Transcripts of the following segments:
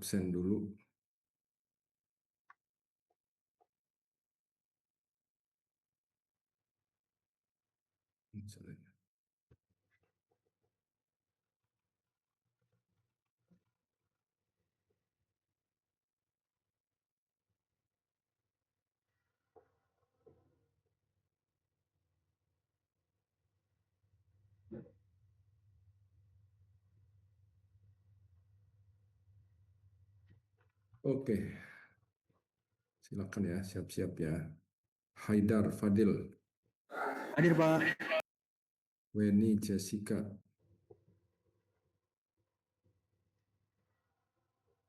absen dulu. Oke, silakan ya, siap-siap ya. Haidar Fadil, Hadir, Pak. Weni Jessica,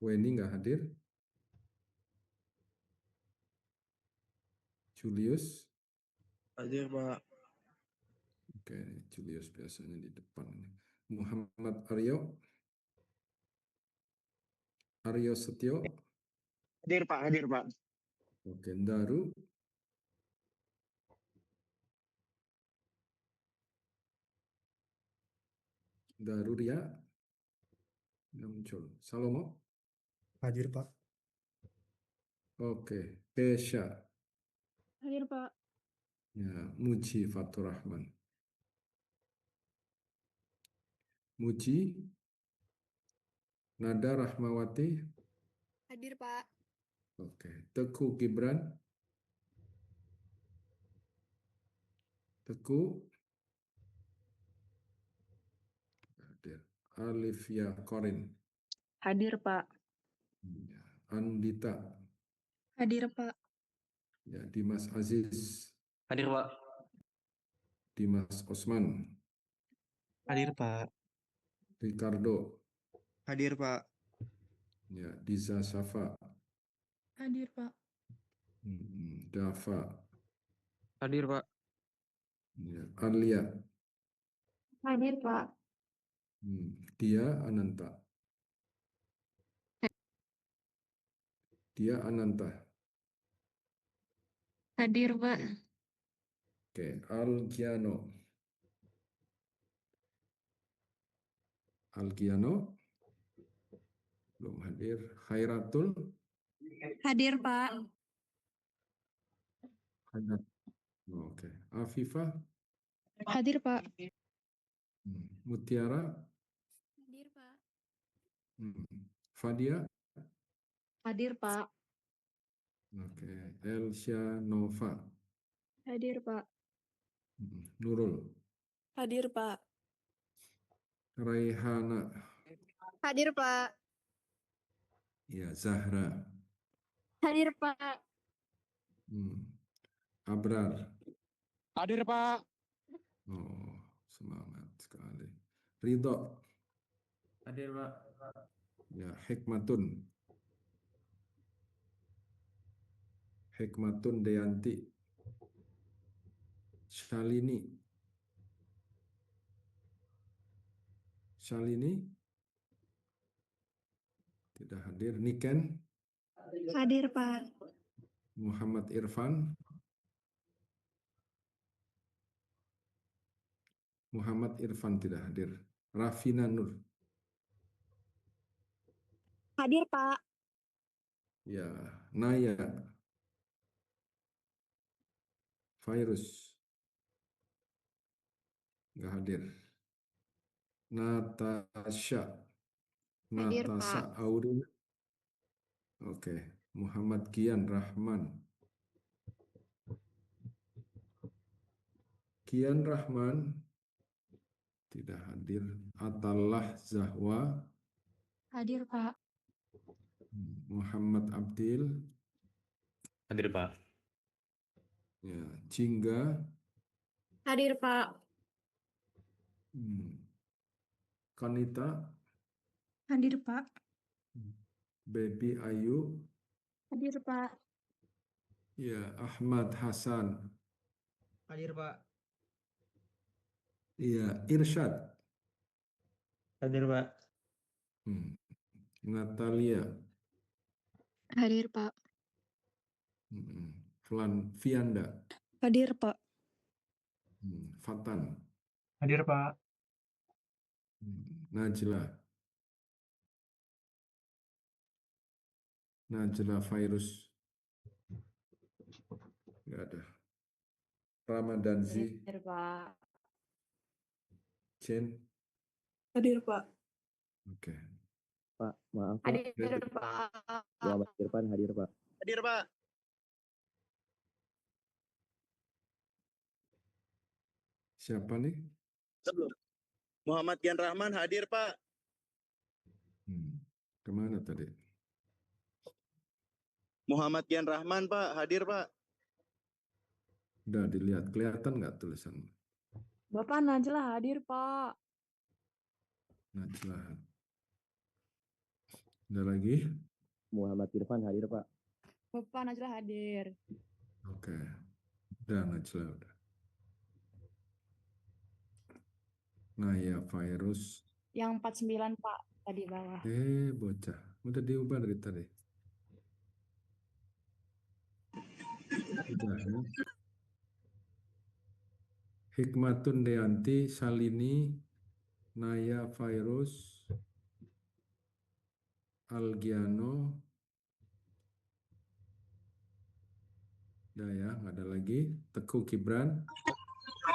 Weni nggak hadir. Julius, Hadir, Pak. oke, Julius biasanya di depan. Muhammad Aryo, Aryo Setio, Hadir, Pak. Hadir, Pak. oke, Daru, Daruria, nggak muncul. Salomo, Hadir, Pak. oke, Kesha, Hadir, Pak. ya, Muji Fatur Rahman, Muji, Nada Rahmawati, Hadir, Pak. oke, Teguh Gibran, Teguh, hadir. Alivia Korin, Hadir, Pak. ya. Andita, Hadir, Pak. ya. Dimas Aziz, Hadir, Pak. Dimas Osman, Hadir, Pak. Ricardo, Hadir, Pak. ya. Diza Safa, Hadir, Pak. Dava, Hadir, Pak. ya. Alia, Hadir, Pak. Dia Ananta, Dia Ananta, Hadir, Pak. oke. Algiano, Algiano, belum hadir. Khairatul, Hadir, Pak. hadir. Oke. Afifah, Hadir, Pak. Mutiara, Hadir, Pak. Fadia, Hadir, Pak. oke. Elsya Nova, Hadir, Pak. Nurul, Hadir, Pak. Raihana, Hadir, Pak. ya. Zahra, Hadir, Pak. Abrar, Hadir, Pak. oh semangat sekali. Ridho, Hadir, Pak. ya. Hikmatun Deyanti, Shalini tidak hadir. Niken, Hadir, Pak. Muhammad Irfan, tidak hadir. Rafina Nur, Hadir, Pak. ya. Naya, Virus, nggak hadir. Natasha, Hadir, Natasha Pak. Aurina, oke. Muhammad Kian Rahman, tidak hadir. Atallah Zahwa, Hadir, Pak. Muhammad Abdil, Hadir, Pak. ya. Jingga, Hadir, Pak. Kanita, Hadir, Pak. Baby Ayu, Hadir, Pak. ya. Ahmad Hasan, Hadir, Pak. ya. Irsyad, Hadir, Pak. Natalia, Hadir, Pak. Vianda, Hadir, Pak. Fatan, Hadir, Pak. Najla, Najla Virus. Nggak ada. Ramadanzi. Hadir, Pak. Jen. Hadir, Pak. Oke. Pak, maaf Pak. Hadir, Pak. Muhammad Irfan hadir Pak. Hadir, Pak. Siapa nih? Sebelum. Muhammad Gian Rahman hadir, Pak. Kemana tadi? Muhammad Gian Rahman, Pak. Hadir, Pak. Udah dilihat. Kelihatan nggak tulisan? Bapak Najla hadir, Pak. Najla. Ada lagi? Muhammad Irfan hadir Pak. Bapak Najla hadir. Oke. Udah Najla. Udah. Naya Virus. Yang 49, Pak. Tadi bawah. Bocah. Udah diubah dari tadi. Udah ya. Hikmatun Deanti, Salini, Naya Virus, Algiano. Udah ya, nggak ada lagi. Teguh Gibran.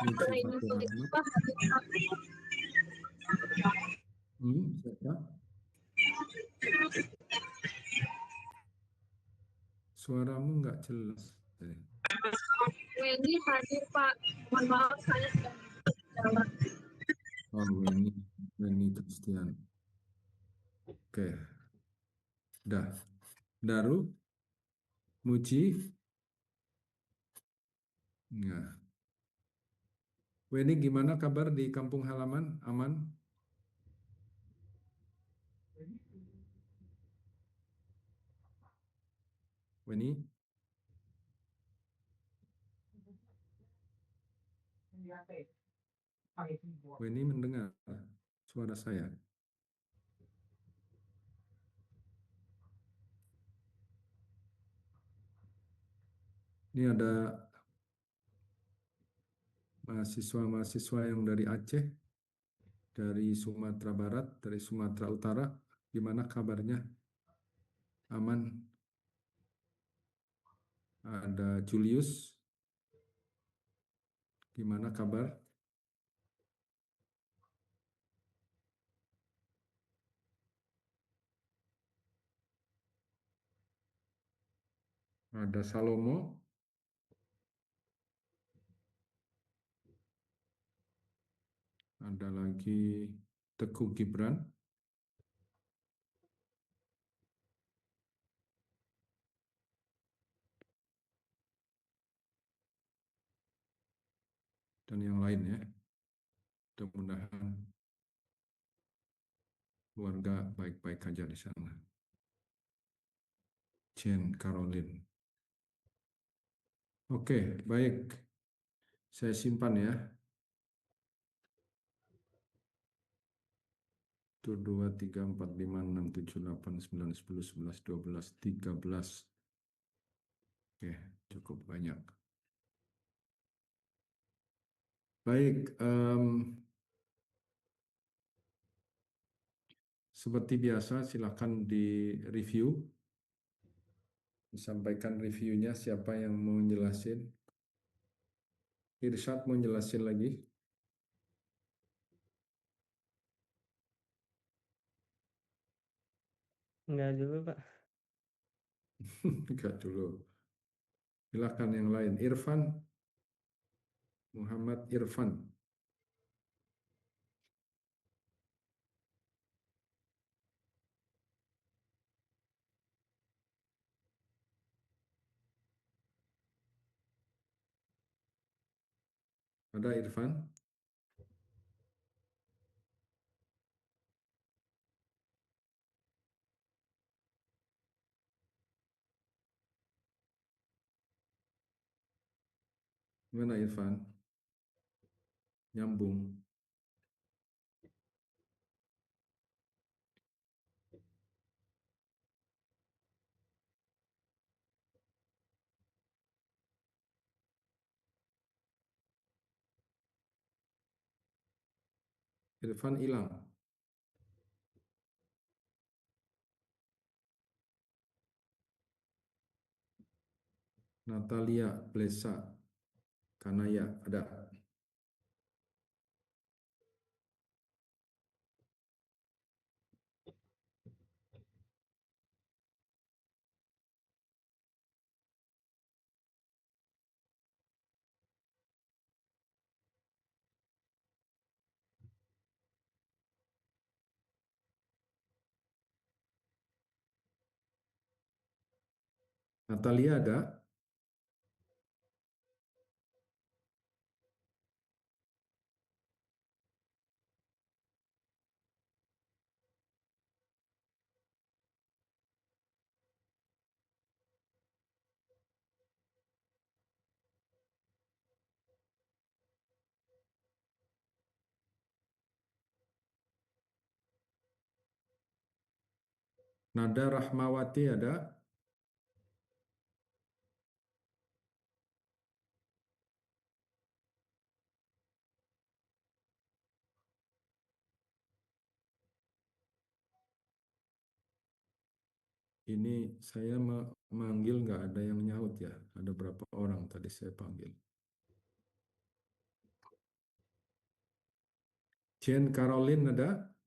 Muji Fatul Rahmat. Siapa? Suaramu nggak jelas. Wendy hadir, Pak. Mohon maaf, saya sedang jalan. Oh, Weni Christian. Oke. Udah. Daru. Muji. Nah. Weni, gimana kabar di kampung halaman? Aman? Weni? Weni mendengar suara saya? Ini ada mahasiswa-mahasiswa yang dari Aceh, dari Sumatera Barat, dari Sumatera Utara. Gimana kabarnya? Aman? Ada Julius. Gimana kabar? Ada Salomo. Ada lagi Teguh Gibran. Dan yang lain ya. Mudah-mudahan keluarga baik-baik aja di sana. Jen Caroline. Oke, baik. Saya simpan ya. 1, 2, 3, 4, 5, 6, 7, 8, 9, 10, 11, 12, 13. Oke, cukup banyak. Baik, seperti biasa silakan di-review. Disampaikan reviewnya siapa yang mau jelasin. Irsyad mau jelasin lagi? Enggak dulu, Pak. Enggak dulu. Silakan yang lain. Irfan. Muhammad Irfan. Ada Irfan? Gimana Irfan? Nyambung. Irfan hilang. Natalia Plesa Kanaya ada. Natalia ada. Nada Rahmawati ada. Ini saya manggil nggak ada yang nyaut ya. Ada berapa orang tadi saya panggil. Jane Caroline ada.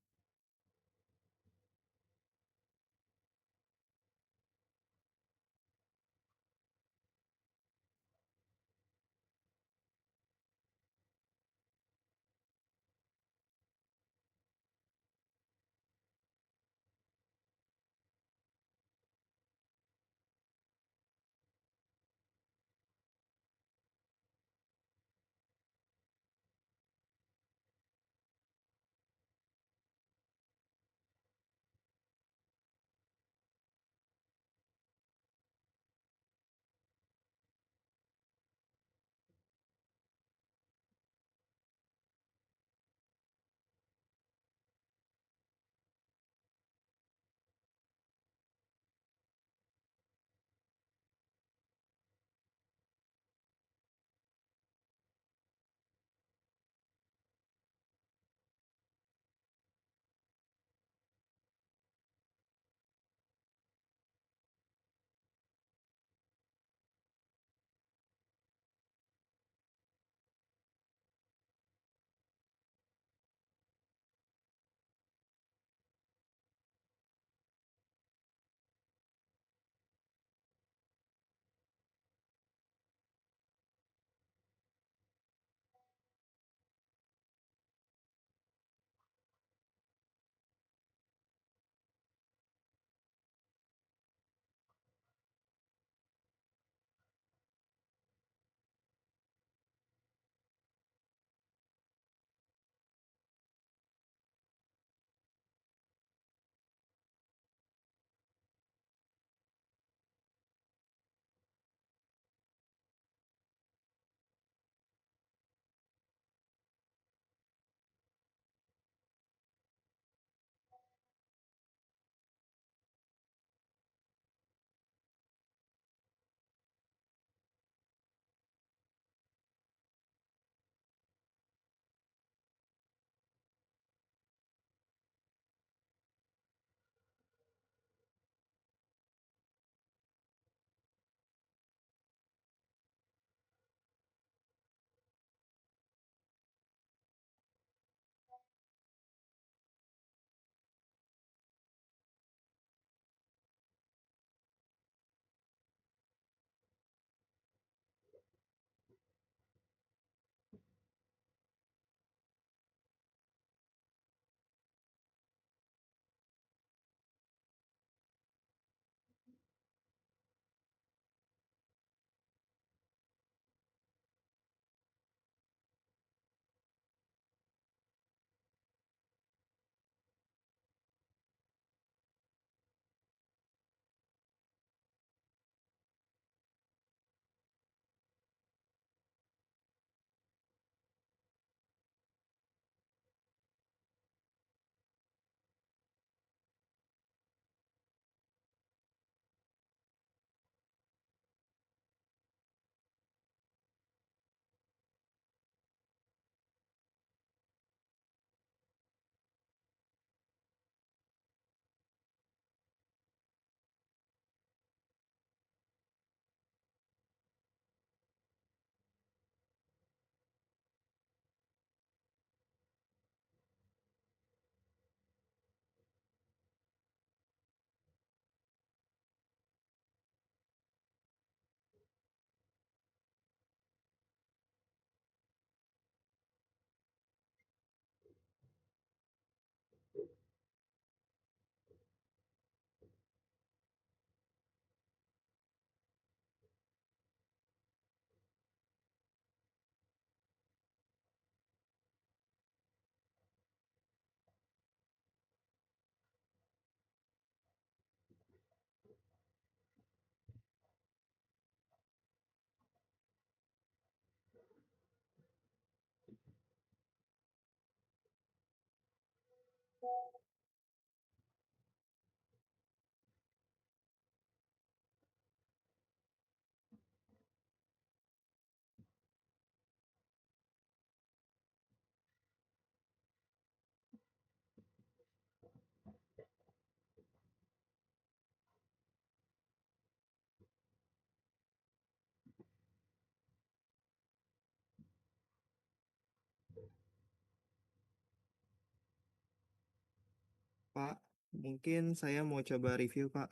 Pak. Mungkin saya mau coba review, Pak.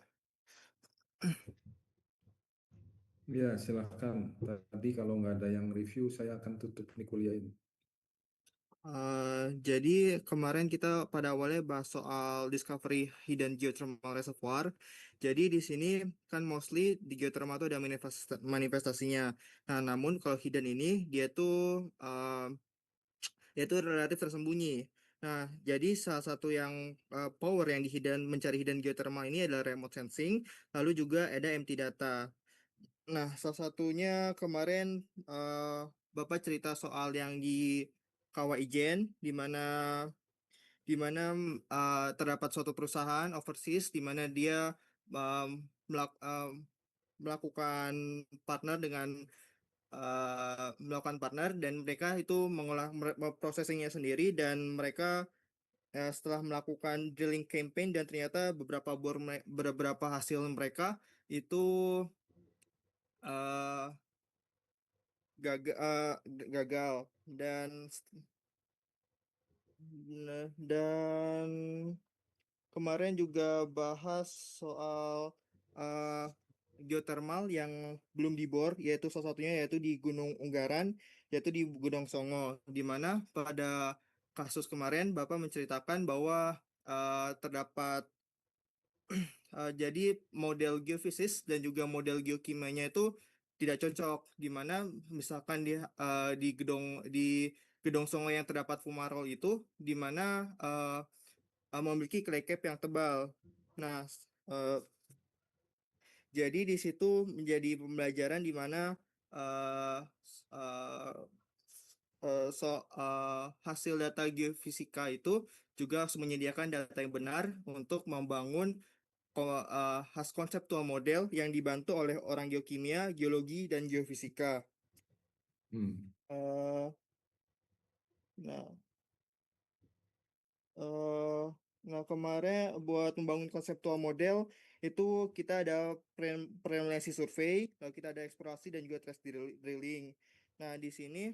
Ya, silahkan. Tadi kalau nggak ada yang review, saya akan tutup nih kuliah ini. Jadi kemarin kita pada awalnya bahas soal discovery hidden geothermal reservoir. Jadi di sini kan mostly di geothermal itu ada manifestasinya. Nah, namun kalau hidden ini dia tuh relatif tersembunyi. Nah, jadi salah satu yang power yang di hidden mencari hidden geothermal ini adalah remote sensing, lalu juga ada empty data. Nah, salah satunya kemarin Bapak cerita soal yang di Kawah Ijen, di mana terdapat suatu perusahaan overseas di mana dia um, melakukan partner dengan melakukan partner dan mereka itu mengolah processingnya sendiri dan mereka setelah melakukan drilling campaign dan ternyata beberapa hasil mereka itu uh, gagal dan kemarin juga bahas soal uh, geothermal yang belum dibor, yaitu salah satunya yaitu di Gunung Unggaran, yaitu di Gunung Songo, di mana pada kasus kemarin Bapak menceritakan bahwa terdapat jadi model geofisis dan juga model geokimianya itu tidak cocok, di mana misalkan di Gedong Songo yang terdapat fumarol itu, di mana memiliki clay cap yang tebal. Nah, eh, jadi di situ menjadi pembelajaran di mana eh, eh, hasil data geofisika itu juga harus menyediakan data yang benar untuk membangun konseptual model yang dibantu oleh orang geokimia, geologi, dan geofisika. Hmm. Eh, nah, eh, nah, kemarin buat membangun konseptual model itu kita ada preliminary survey, lalu kita ada eksplorasi dan juga trace drilling. Nah, di sini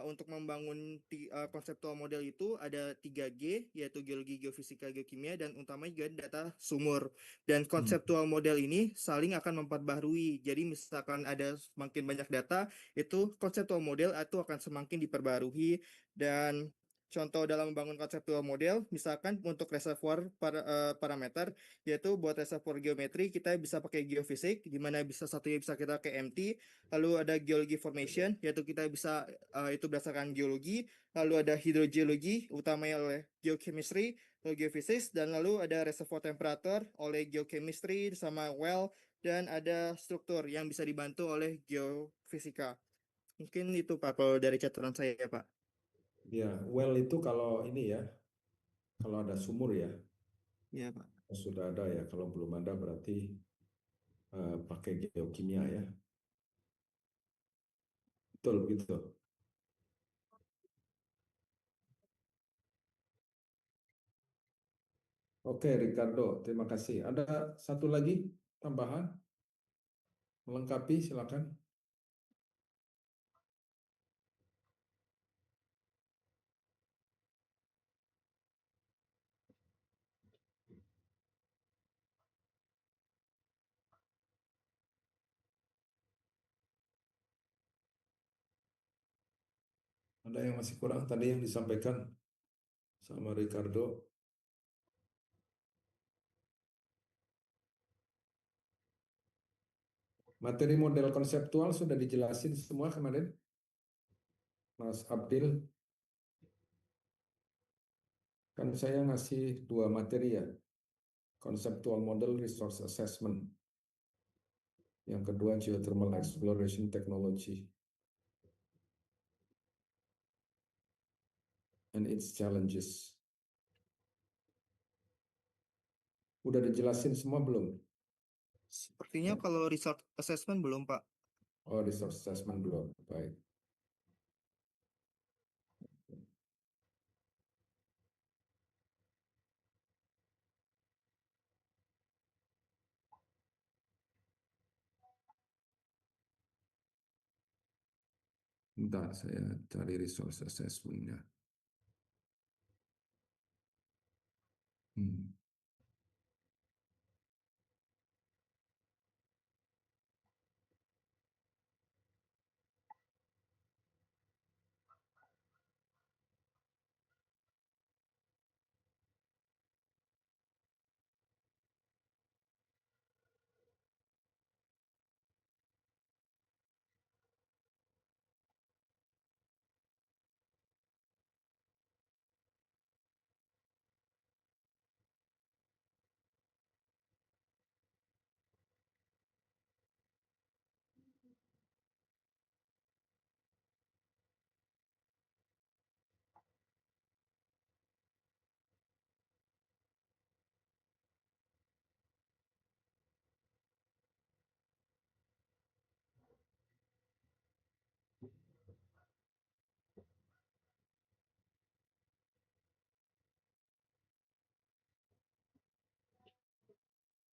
untuk membangun konseptual model itu ada 3G, yaitu geologi, geofisika, geokimia, dan utamanya juga data sumur. Dan konseptual model ini saling akan memperbaharui. Jadi misalkan ada semakin banyak data, itu konseptual model itu akan semakin diperbarui. Dan contoh dalam membangun konseptual model, misalkan untuk reservoir parameter, yaitu buat reservoir geometri, kita bisa pakai geofisik, di mana satunya bisa kita pakai MT, lalu ada geologi formation, yaitu kita bisa itu berdasarkan geologi, lalu ada hidrogeologi, utamanya oleh geochemistry, lalu geophysics, dan lalu ada reservoir temperature oleh geochemistry sama well, dan ada struktur yang bisa dibantu oleh geofisika. Mungkin itu Pak, kalau dari catatan saya Pak. Ya, well itu kalau ini ya, kalau ada sumur ya, Ya Pak. sudah ada ya. Kalau belum ada berarti pakai geokimia ya. Betul begitu. Oke, Ricardo, terima kasih. Ada satu lagi tambahan melengkapi, silakan. Ada yang masih kurang tadi yang disampaikan sama Ricardo. Materi model konseptual sudah dijelasin semua kemarin, Mas Abdil. Kan saya ngasih dua materi ya, conceptual model resource assessment. Yang kedua geothermal exploration technology and its challenges. Udah dijelasin semua belum? Sepertinya kalau result assessment belum Pak. Oh, resource assessment belum. Baik. Bentar, saya cari resource assessment-nya. Hmm.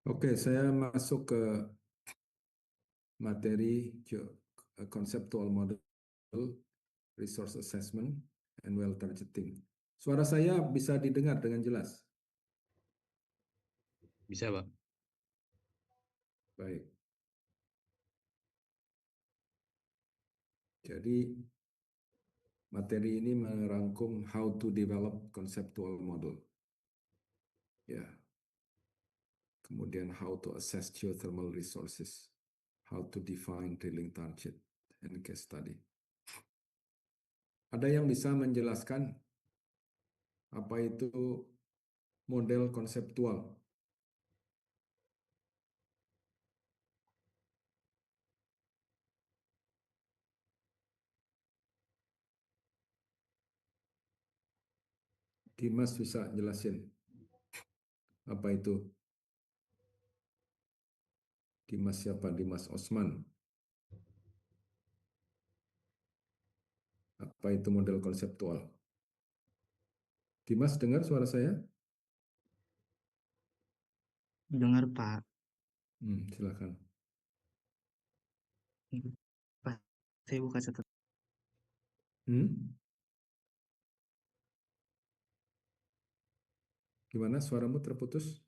Oke, saya masuk ke materi conceptual model, resource assessment, and well targeting. Suara saya bisa didengar dengan jelas? Bisa, Pak. Baik. Jadi materi ini merangkum how to develop conceptual model. Ya. Kemudian how to assess geothermal resources, how to define drilling target, and case study. Ada yang bisa menjelaskan apa itu model konseptual? Dimas bisa jelasin apa itu? Dimas siapa? Dimas Osman. Apa itu model konseptual? Dimas dengar suara saya? Dengar, Pak. Silakan. Pak, saya buka catatan. Gimana suaramu terputus?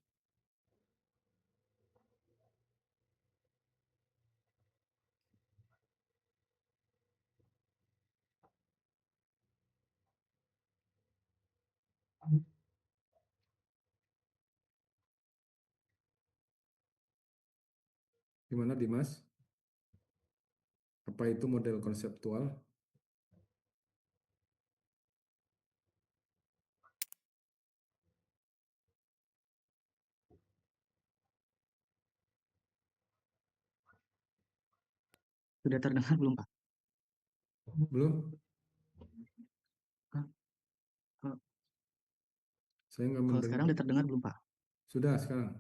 Gimana Dimas? Apa itu model konseptual? Sudah terdengar belum, Pak? Belum? Hah? Eh, Saya nggak Kalau mendengar. sekarang udah terdengar belum, Pak? Sudah sekarang.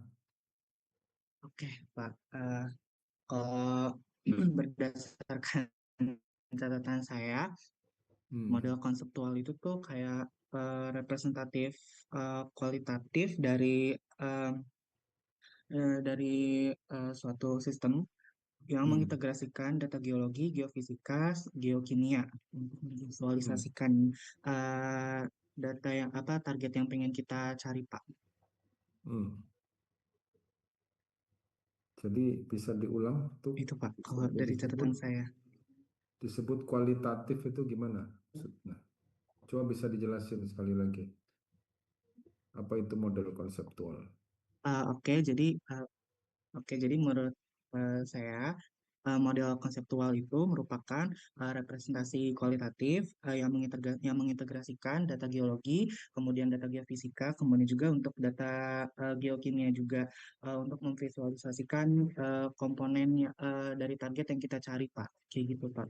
Oke, Pak. Kalau berdasarkan catatan saya, model konseptual itu tuh kayak representatif kualitatif dari suatu sistem yang mengintegrasikan data geologi, geofisika, geokimia untuk memvisualisasikan data yang target yang pengen kita cari, Pak. Jadi bisa diulang tuh? Itu, Pak, kalau dari catatan saya. Disebut kualitatif itu gimana? Nah, coba bisa dijelasin sekali lagi. Apa itu model konseptual? Oke, jadi menurut saya model konseptual itu merupakan representasi kualitatif yang mengintegrasikan data geologi, kemudian data geofisika, kemudian juga untuk data geokimia juga untuk memvisualisasikan komponen dari target yang kita cari, Pak. Kayak gitu, Pak.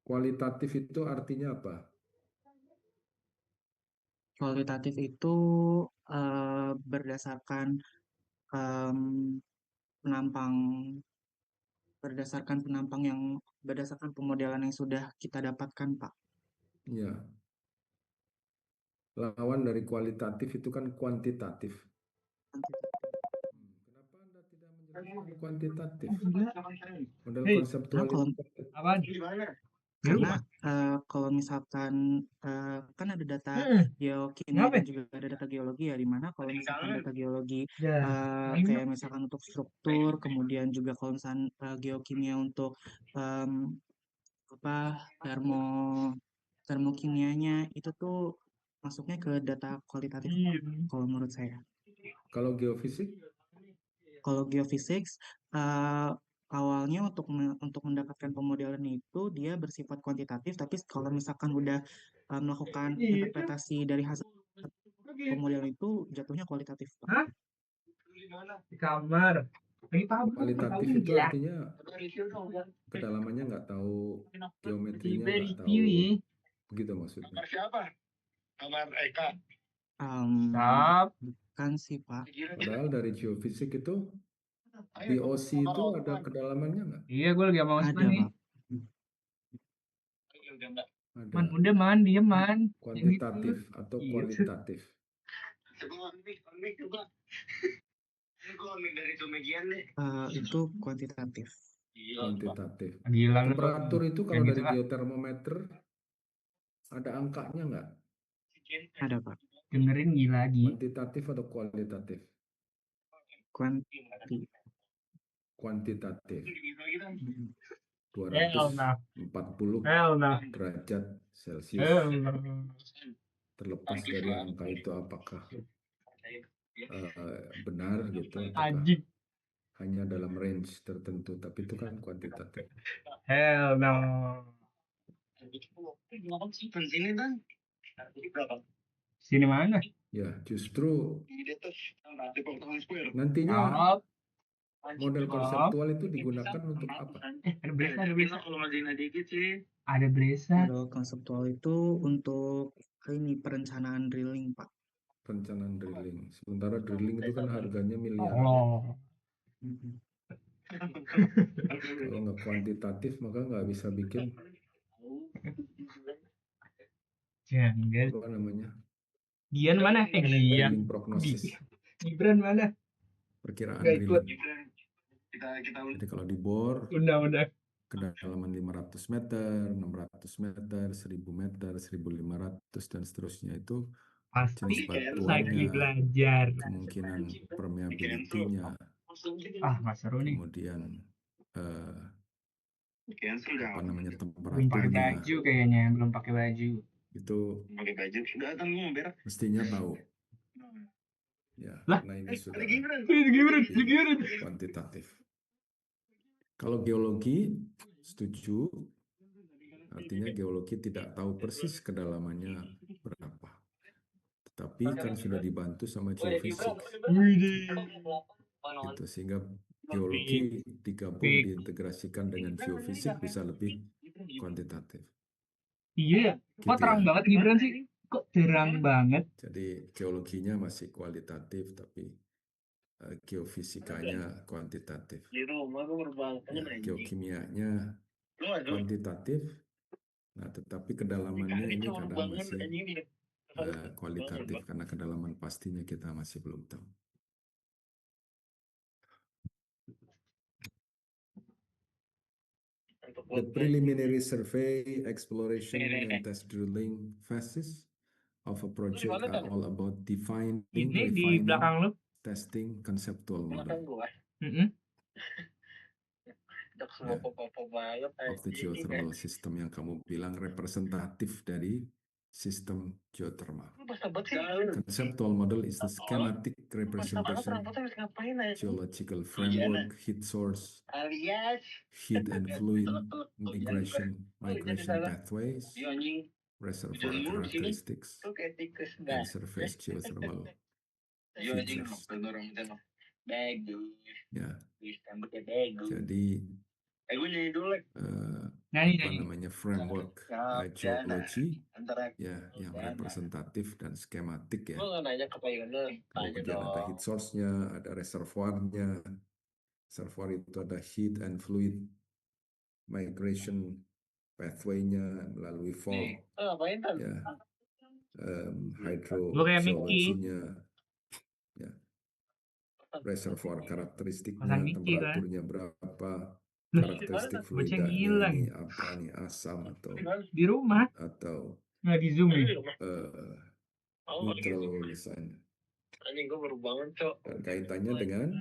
Kualitatif itu artinya apa? Kualitatif itu berdasarkan em, penampang berdasarkan pemodelan yang sudah kita dapatkan, Pak. Iya. Lawan dari kualitatif itu kan kuantitatif. Kenapa Anda tidak menjelaskan kuantitatif? Model konseptual itu Karena kalau misalkan kan ada data geokimia dan juga ada data geologi ya, di mana kalau misalkan data geologi kayak misalkan untuk struktur, kemudian juga kalau misalkan geokimia untuk apa termokimianya itu tuh masuknya ke data kualitatif kalau menurut saya. Kalau geofisik, Kalau geofisik awalnya untuk mendapatkan pemodelan itu dia bersifat kuantitatif, tapi kalau misalkan udah melakukan interpretasi dari hasil pemodelan itu jatuhnya kualitatif, Pak. Di kamar. Lagi tabung. kualitatif itu artinya kedalamannya nggak tahu, geometrinya nggak tahu, begitu maksudnya. Siapa? Kamar Eka. Stop. Bukan sih, Pak. Padahal dari geofisik itu BOC itu ada kedalamannya nggak? Iya, gue lagi mau Ada, nih. Pak. Ada. Man, udah man, diem man. Kuantitatif atau Iya. kualitatif. Itu kuantitatif. Kuantitatif. Gila lu. Temperatur itu kalau Yang dari gitu, Pak. geotermometer ada angkanya nggak? Ada, Pak. Dengerin gila lagi. Kuantitatif atau kualitatif? Kuantitatif. Mm. 240 Hell no. derajat Celcius. Hell no. Terlepas dari angka itu apakah benar gitu, apakah Anjing. hanya dalam range tertentu, tapi itu kan kuantitatif. Hell no. Sini mana? Ya, justru nantinya Stop. model konseptual itu digunakan untuk apa? Ada Bresa, ada Bresa. Ada Bresa. Model konseptual itu untuk ini perencanaan drilling, Pak. Perencanaan drilling. Sementara drilling itu kan harganya miliar. Oh. Mm. Kalau nggak kuantitatif maka nggak bisa bikin Jangan. apa namanya, Gian mana? Gian. drilling prognosis, Gibran mana? perkiraan Nggak ikut. drilling. Jadi kalau dibor Udah. kedalaman 500 meter, 600 meter, 1000 meter, 1500 dan seterusnya itu Pasti jenis lagi batuannya, belajar. kemungkinan permeability-nya, Nggak seru nih. kemudian apa namanya, Belum pakai temperaturnya, baju kayaknya, belum pakai baju. itu mestinya tahu. Ya, Lah? karena ini sudah Gibran. kuantitatif. Kalau geologi, setuju. Artinya geologi tidak tahu persis kedalamannya berapa. Tetapi kan sudah dibantu sama geofisik. Gitu, sehingga geologi digabung, diintegrasikan dengan geofisik bisa lebih kuantitatif. Iya, Gitu kok terang ya. banget Gibran sih? Kok terang banget? Jadi geologinya masih kualitatif, tapi geofisikanya kuantitatif. Ya, geokimianya kuantitatif, nah tetapi kedalamannya ini kadang masih kualitatif karena kedalaman pastinya kita masih belum tahu. The preliminary survey, exploration, and test drilling phases of a project are all about defining, Ini di refining, belakang lu. testing conceptual model Mm-mm. of the geothermal system yang kamu bilang representatif dari sistem geothermal. Conceptual model is the schematic representation, geological framework, heat source, heat and fluid migration pathways, reservoir characteristics, and surface geothermal features. Ya, jadi apa namanya, framework geology ya yang representatif dan skematik ya. Kemudian ada heat source-nya, ada reservoirnya. Reservoir itu ada heat and fluid migration pathway-nya melalui fault, ya, hydrogeology-nya, ya, reservoir karakteristiknya, Pasang Mickey, kan? temperaturnya berapa, karakteristik Bocah fluidanya gila ini nih. apa nih, asam Di rumah atau nggak di zoom nih. neutral misalnya. Dan kaitannya dengan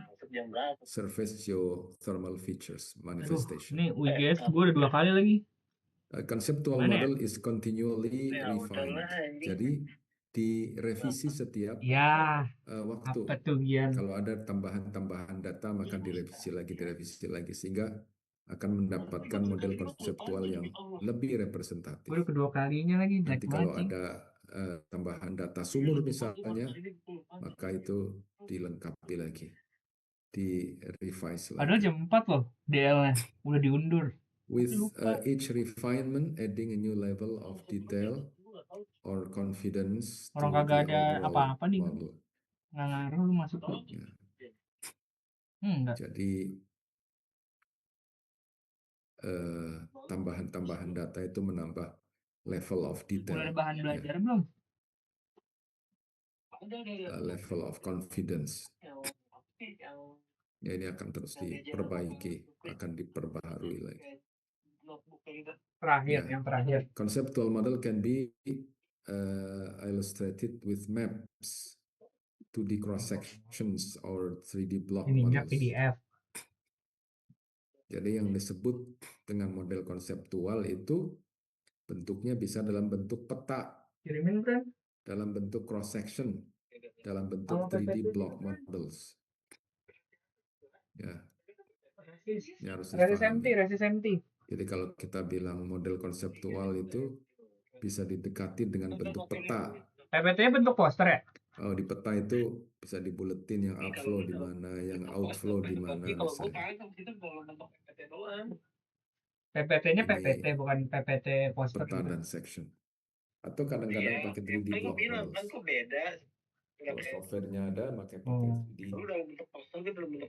surface geothermal features Aduh, manifestation. ini UGS gue udah 2 kali lagi. A conceptual Gimana ya? model is continually refined. Jadi direvisi setiap Ya, waktu. apa tuh Gian? Kalau ada tambahan-tambahan data maka direvisi lagi sehingga akan mendapatkan model konseptual yang lebih representatif. Gue udah kedua kalinya lagi. Jelek Nanti kalau banget, Cing. ada tambahan data sumur misalnya, maka itu dilengkapi lagi, di-revise Padahal lagi. jam 4 loh DL-nya. Udah diundur. With Lupa. each refinement adding a new level of detail or confidence to Orang the kagak ada overall apa-apa di model. nggak ngaruh lu masuk tuh. Ya, Enggak. jadi tambahan-tambahan data itu menambah level of Udah ada detail, bahan belajar belum? level of confidence. Ya, ini akan terus diperbaiki, akan diperbaharui lagi. Terakhir, Ya. yang terakhir. Conceptual model can be illustrated with maps, 2D cross sections or 3D block Ininya models. PDF. Jadi yang disebut dengan model konseptual itu bentuknya bisa dalam bentuk peta, Kirimin, friend. dalam bentuk cross section, dalam bentuk Sama 3D PPT. block models. Ya, ini harus Resisenti, dipahami. resisenti. Jadi kalau kita bilang model konseptual itu bisa didekati dengan bentuk peta. PPT-nya bentuk poster ya? Oh, di peta itu bisa dibuletin yang upflow di mana, yang outflow di mana misalnya. PPT-nya Ini PPT, bukan PPT poster peta gitu. dan section. Atau kadang-kadang pakai 3D block models. Kalau software-nya ada, pakai 3D block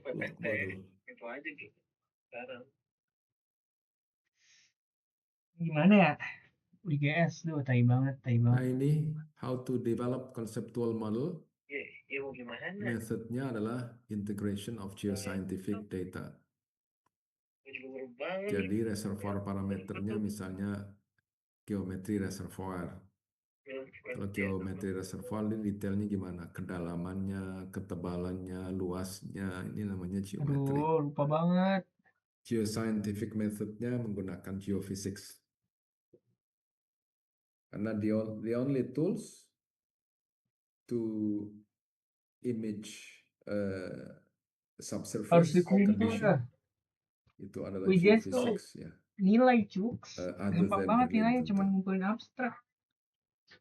model. Gimana ya? UGS tuh tai banget, tai Nah, banget. ini how to develop conceptual model. Methodnya adalah integration of geoscientific data. Jadi reservoir parameternya misalnya geometri reservoir. Kalau geometri reservoir ini detailnya gimana? Kedalamannya, ketebalannya, luasnya, ini namanya geometri. Aduh, lupa banget. Geoscientific methodnya menggunakan geophysics. Karena the only tools to image Harus subsurface dikumpul condition ya. itu adalah UGS tuh geophysics, ya. nilai cuks. Other Gampang than banget drilling nilainya, tentu. cuma ngumpulin abstrak.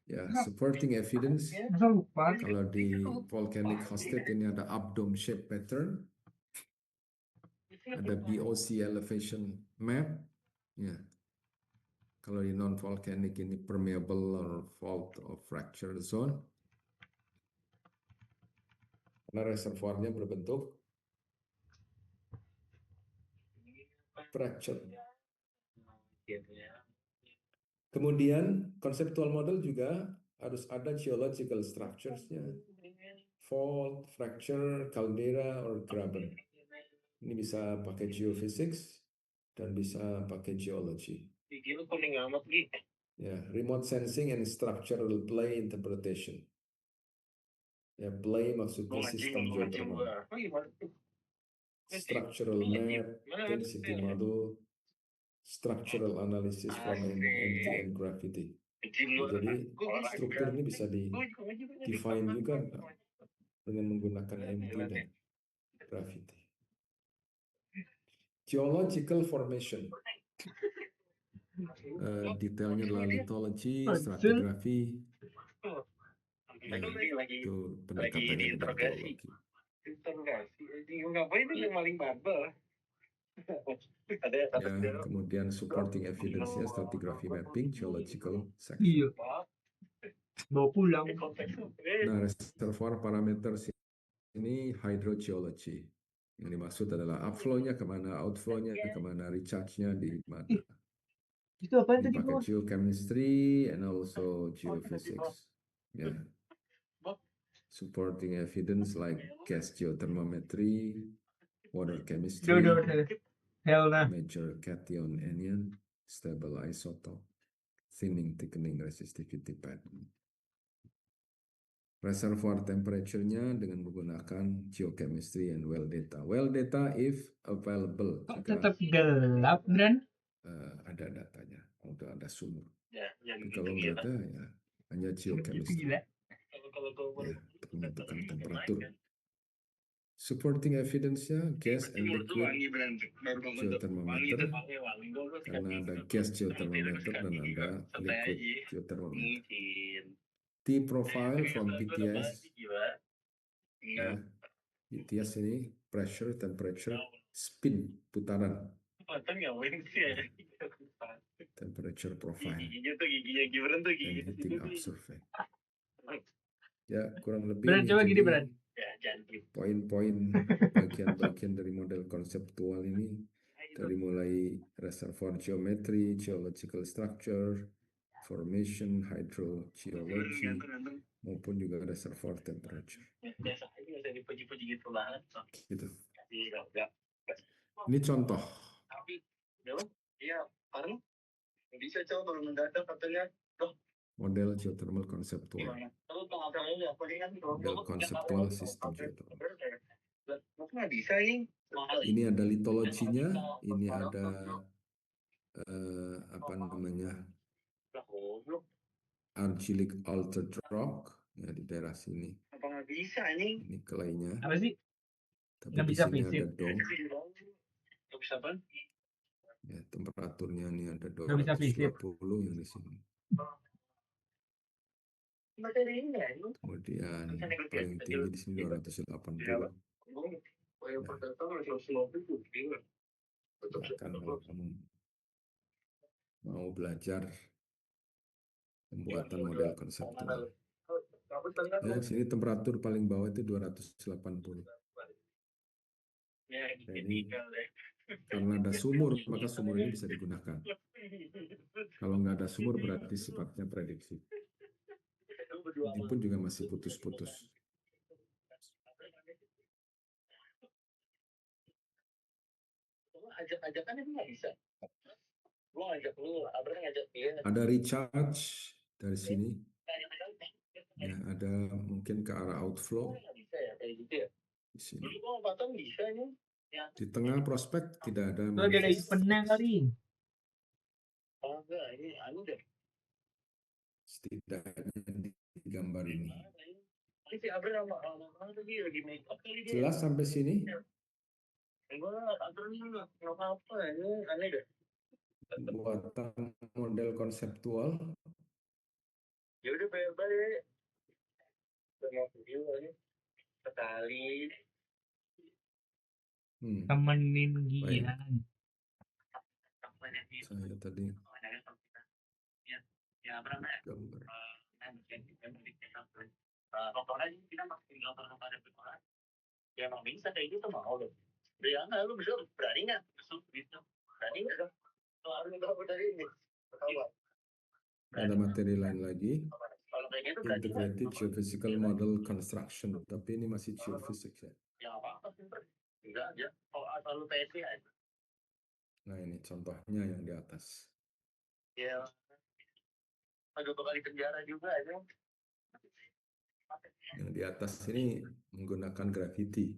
Ya, supporting evidence. Masa lupa? Kalau di volcanic hosted ini ada updome shape pattern, ada BOC elevation map. Ya. Kalau di non volcanic ini permeable or fault or fracture zone. Karena reservoirnya berbentuk fracture. Kemudian conceptual model juga harus ada geological structures-nya. Fault, fracture, caldera, or graben. Ini bisa pakai geophysics dan bisa pakai geology. Ya, remote sensing and structural play interpretation. Ya, play maksudnya sistem geothermal. Structural map, density model, structural analysis from MT and gravity. Ya, jadi struktur ini bisa di-define juga dengan menggunakan MT dan gravity. Geological formation. Detailnya adalah lithology, stratigraphy. Ya, itu pendekatannya dengan geologi. Ya, kemudian supporting evidence-nya stratigraphy mapping, geological section. Iya. Bawa pulang. Nah, reservoir parameter ini hydrogeology. Yang dimaksud adalah upflow-nya kemana, outflow-nya kemana, recharge-nya di mana. Itu apa tadi, Dipakai Bos? geochemistry and also geophysics. Ya. Supporting evidence like gas geothermometry, water chemistry. Udah. Hell nah. major cation anion, stable isotope, thinning, thickening, resistivity pattern. Reservoir temperature-nya dengan menggunakan geochemistry and well data. Well data if available, Kok jika tetap gelap, Bran? ada datanya, udah ada sumur. Ya, Tapi kalau nggak ada ya hanya geochemistry gila. ya untuk menentukan temperatur. Supporting evidence-nya gas and liquid geothermometer, karena ada gas geothermometer dan ada liquid geothermometer. T-profile from PTS, ya, PTS ini pressure, temperature, spin, putaran, temperature profile, and heating up survey. Ya, kurang lebih Bran, ini coba gini, jadi Bran. poin-poin bagian-bagian dari model konseptual ini, dari mulai reservoir geometry, geological structure, formation, hydrogeology, maupun juga reservoir temperature. Gitu. Ini contoh. Model geothermal konseptual. Model konseptual sistem geothermal. Ini ada litologinya, ini ada apa namanya, argillic altered rock ya di daerah sini. Ini kelainya. Apa sih? Tapi Nggak di bisa sini prinsip. ada dome. Ya, temperaturnya ini ada Nggak bisa prinsip. 220 yang di sini. Kemudian paling tinggi di sini 280. Bahkan kalau kamu mau belajar pembuatan model konseptual. Ya, sini temperatur paling bawah itu 280. Nah, ini karena ada sumur, maka sumur ini bisa digunakan. Kalau nggak ada sumur berarti sifatnya prediksi. Ini pun juga masih putus-putus. Ada recharge dari sini. Ya, ada mungkin ke arah outflow. Di sini. Di tengah prospek tidak ada Tuh ada eventnya kali. setidaknya di gambar ini. Jelas sampai sini? Buatan model konseptual. Temenin Gian. Saya tadi gambar. Ada materi lain lagi. Integrated Geophysical Model Construction. Tapi ini masih geophysics ya. Nah, ini contohnya yang di atas. Yang di atas ini menggunakan gravity.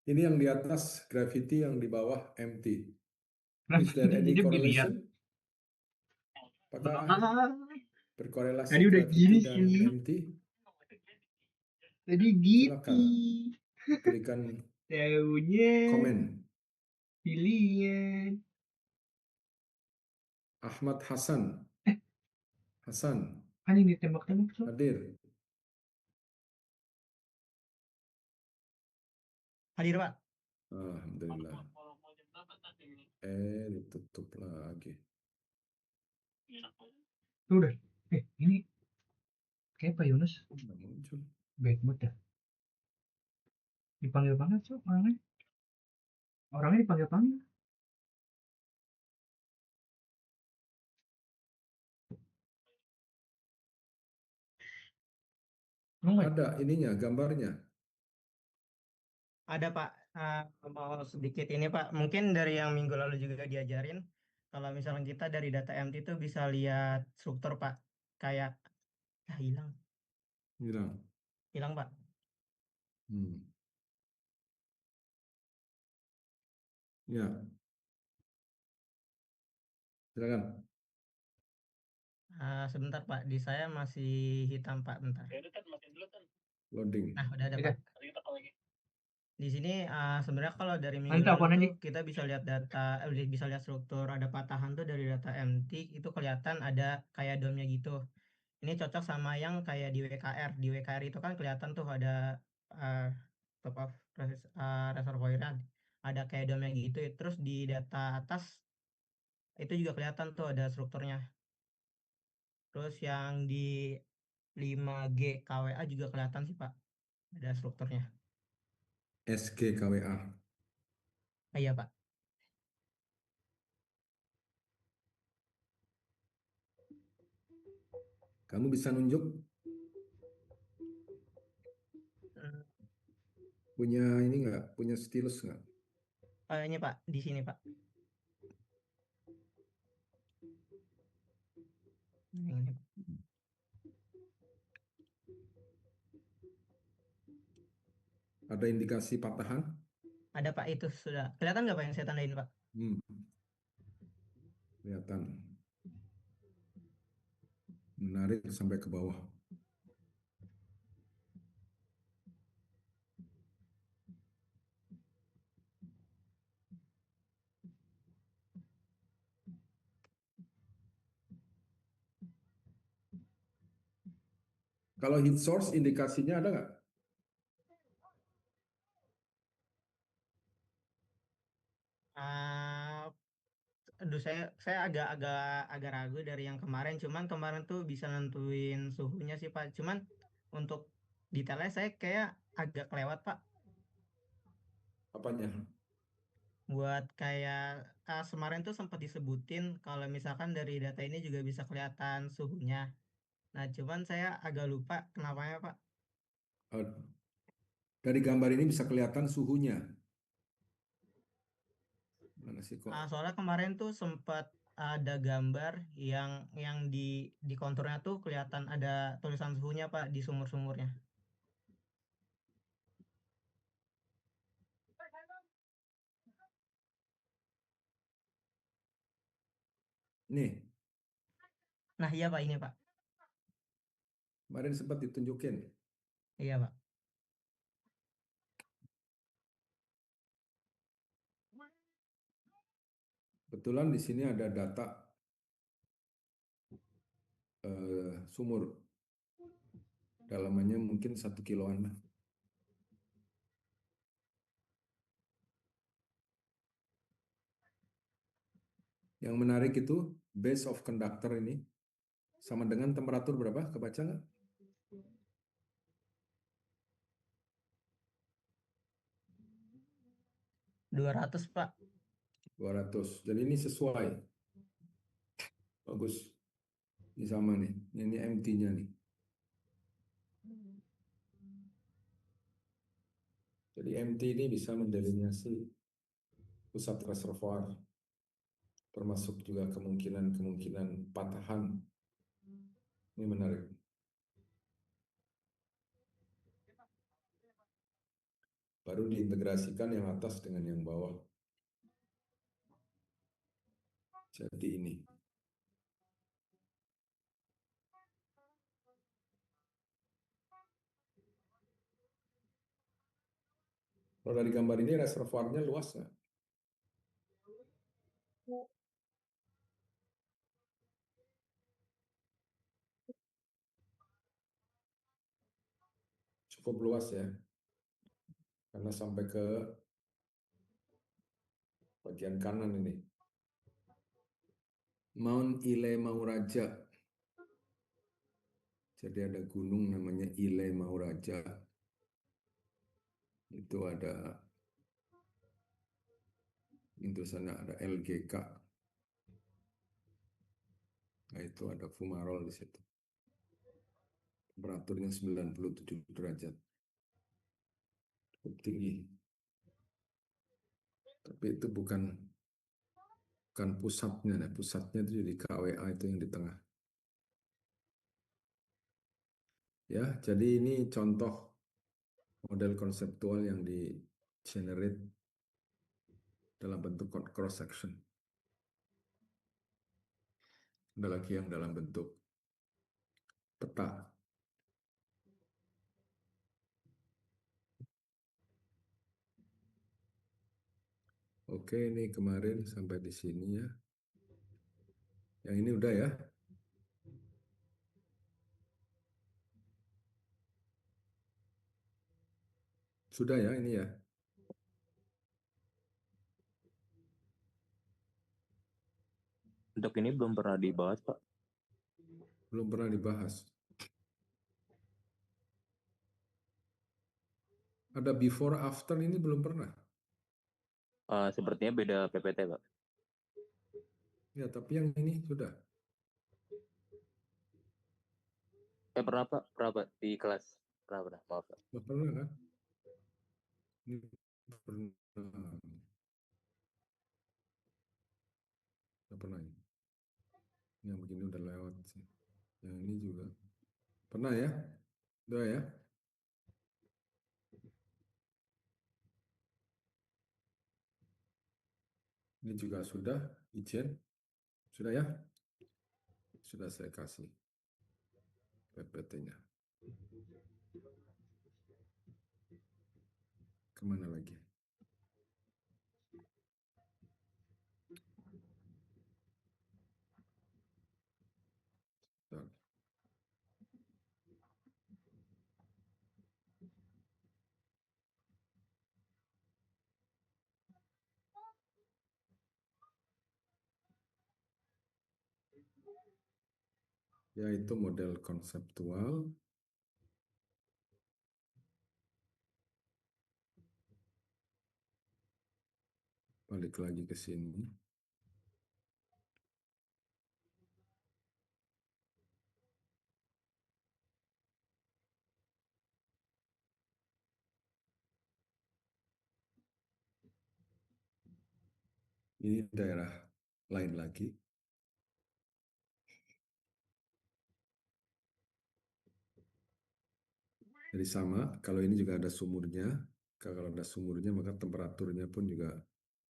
Ini yang di atas gravity, yang di bawah empty. Is there any correlation? Apakah berkorelasi Tadi udah gravity gini dan sih. empty? Tadi gitu. Silakan berikan Taunya komen. pilihan. Ahmad Hasan. Hasan. Kan yang ditembak-tembak tuh. Hadir. Hadir, Pak. Alhamdulillah. Ditutup lagi. Tuh udah. Ini kayak Pak Yunus Nggak muncul. bad mood dah. Dipanggil banget Cuk orangnya. Orangnya dipanggil-panggil. Emang nggak? Ada ininya, gambarnya. Ada Pak, mau sedikit ini Pak, mungkin dari yang minggu lalu juga diajarin, kalau misalnya kita dari data MT itu bisa lihat struktur Pak, kayak, hilang, Bilang. hilang Pak. Hmm. Ya, silakan. Sebentar Pak, di saya masih hitam Pak, bentar. Loading. Nah, udah ada Pak. Di sini sebenarnya kalau dari minggu Nanti lalu telepon tuh aja. kita bisa lihat data, bisa lihat struktur ada patahan tuh dari data MT itu kelihatan ada kayak domnya gitu. Ini cocok sama yang kayak di WKR. Di WKR itu kan kelihatan tuh ada uh, top of reservoir-nya, ada kayak domnya gitu. Terus di data atas itu juga kelihatan tuh ada strukturnya. Terus yang di 5G KWA juga kelihatan sih Pak, ada strukturnya. SGKWA. Iya Pak. Kamu bisa nunjuk? Hmm, Punya ini nggak? Punya stylus nggak? ini Pak, di sini Pak. Ini, Pak. Ada indikasi patahan? Ada Pak, itu sudah kelihatan nggak Pak yang saya tandain Pak? Hmm. Kelihatan. Menarik sampai ke bawah. Kalau heat source indikasinya ada nggak? Ah, aduh saya agak ragu dari yang kemarin. Cuman kemarin tuh bisa nentuin suhunya sih Pak. Cuman untuk detailnya saya kayak agak kelewat Pak. Apanya? Buat kayak kemarin tuh sempat disebutin kalau misalkan dari data ini juga bisa kelihatan suhunya. Nah, cuman saya agak lupa kenapanya Pak. Eh, Dari gambar ini bisa kelihatan suhunya. Mana sih kok? Soalnya kemarin tuh sempat ada gambar yang di konturnya tuh kelihatan ada tulisan suhunya Pak di sumur-sumurnya. Nih, Nah, iya Pak, ini Pak. kemarin sempat ditunjukin. Iya Pak. Kebetulan di sini ada data sumur. Dalamannya mungkin 1 kiloan. Yang menarik itu base of conductor ini sama dengan temperatur berapa? Kebaca nggak? 200 Pak. 200. Jadi ini sesuai. Bagus. Ini sama nih. Ini MT-nya nih. Jadi MT ini bisa mendelineasi pusat reservoir, termasuk juga kemungkinan patahan. Ini menarik. Baru diintegrasikan yang atas dengan yang bawah. Jadi ini. Kalau dari gambar ini reservoirnya luas nggak? Cukup luas ya. Karena sampai ke bagian kanan ini. Mount Ile Mauraja. Jadi ada gunung namanya Ile Mauraja. Itu ada itu sana ada LGK. Nah, itu ada fumarol di situ. Temperaturnya 97 derajat. Cukup tinggi. Tapi itu bukan pusatnya, nah. Pusatnya itu di KWA itu yang di tengah. Ya, jadi ini contoh model konseptual yang di generate dalam bentuk cross section. Ada lagi yang dalam bentuk peta. Oke, ini kemarin sampai di sini ya. Yang ini udah ya. Sudah ya ini ya. Untuk ini belum pernah dibahas, Pak. Belum pernah dibahas. Ada before after ini belum pernah. Sepertinya beda PPT, Pak. Ya, tapi yang ini sudah. Pernah, Pak. Pernah, Pak. Di kelas. Pernah. Maaf, Pak. Nggak pernah kan? Ini pernah. Nggak pernah ini. Yang begini udah lewat sih. Yang ini juga. Pernah ya? Udah ya? Ini juga sudah, izin. Sudah ya? Sudah saya kasih PPT-nya. Kemana lagi? Bentar. Yaitu model konseptual. Balik lagi ke sini. Ini daerah lain lagi. Jadi sama, kalau ini juga ada sumurnya. Kalau ada sumurnya, maka temperaturnya pun juga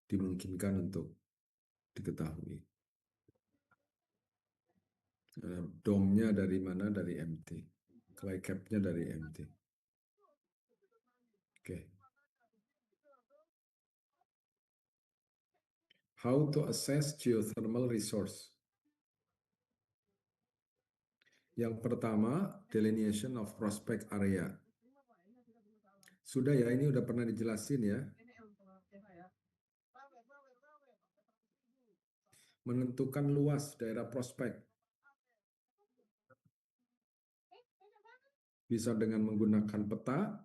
dimungkinkan untuk diketahui. Dome-nya dari mana? Dari MT. Clay cap-nya dari MT. Oke. How to assess geothermal resource. Yang pertama, delineation of prospect area. Sudah ya, ini udah pernah dijelasin ya. Menentukan luas daerah prospek. Bisa dengan menggunakan peta,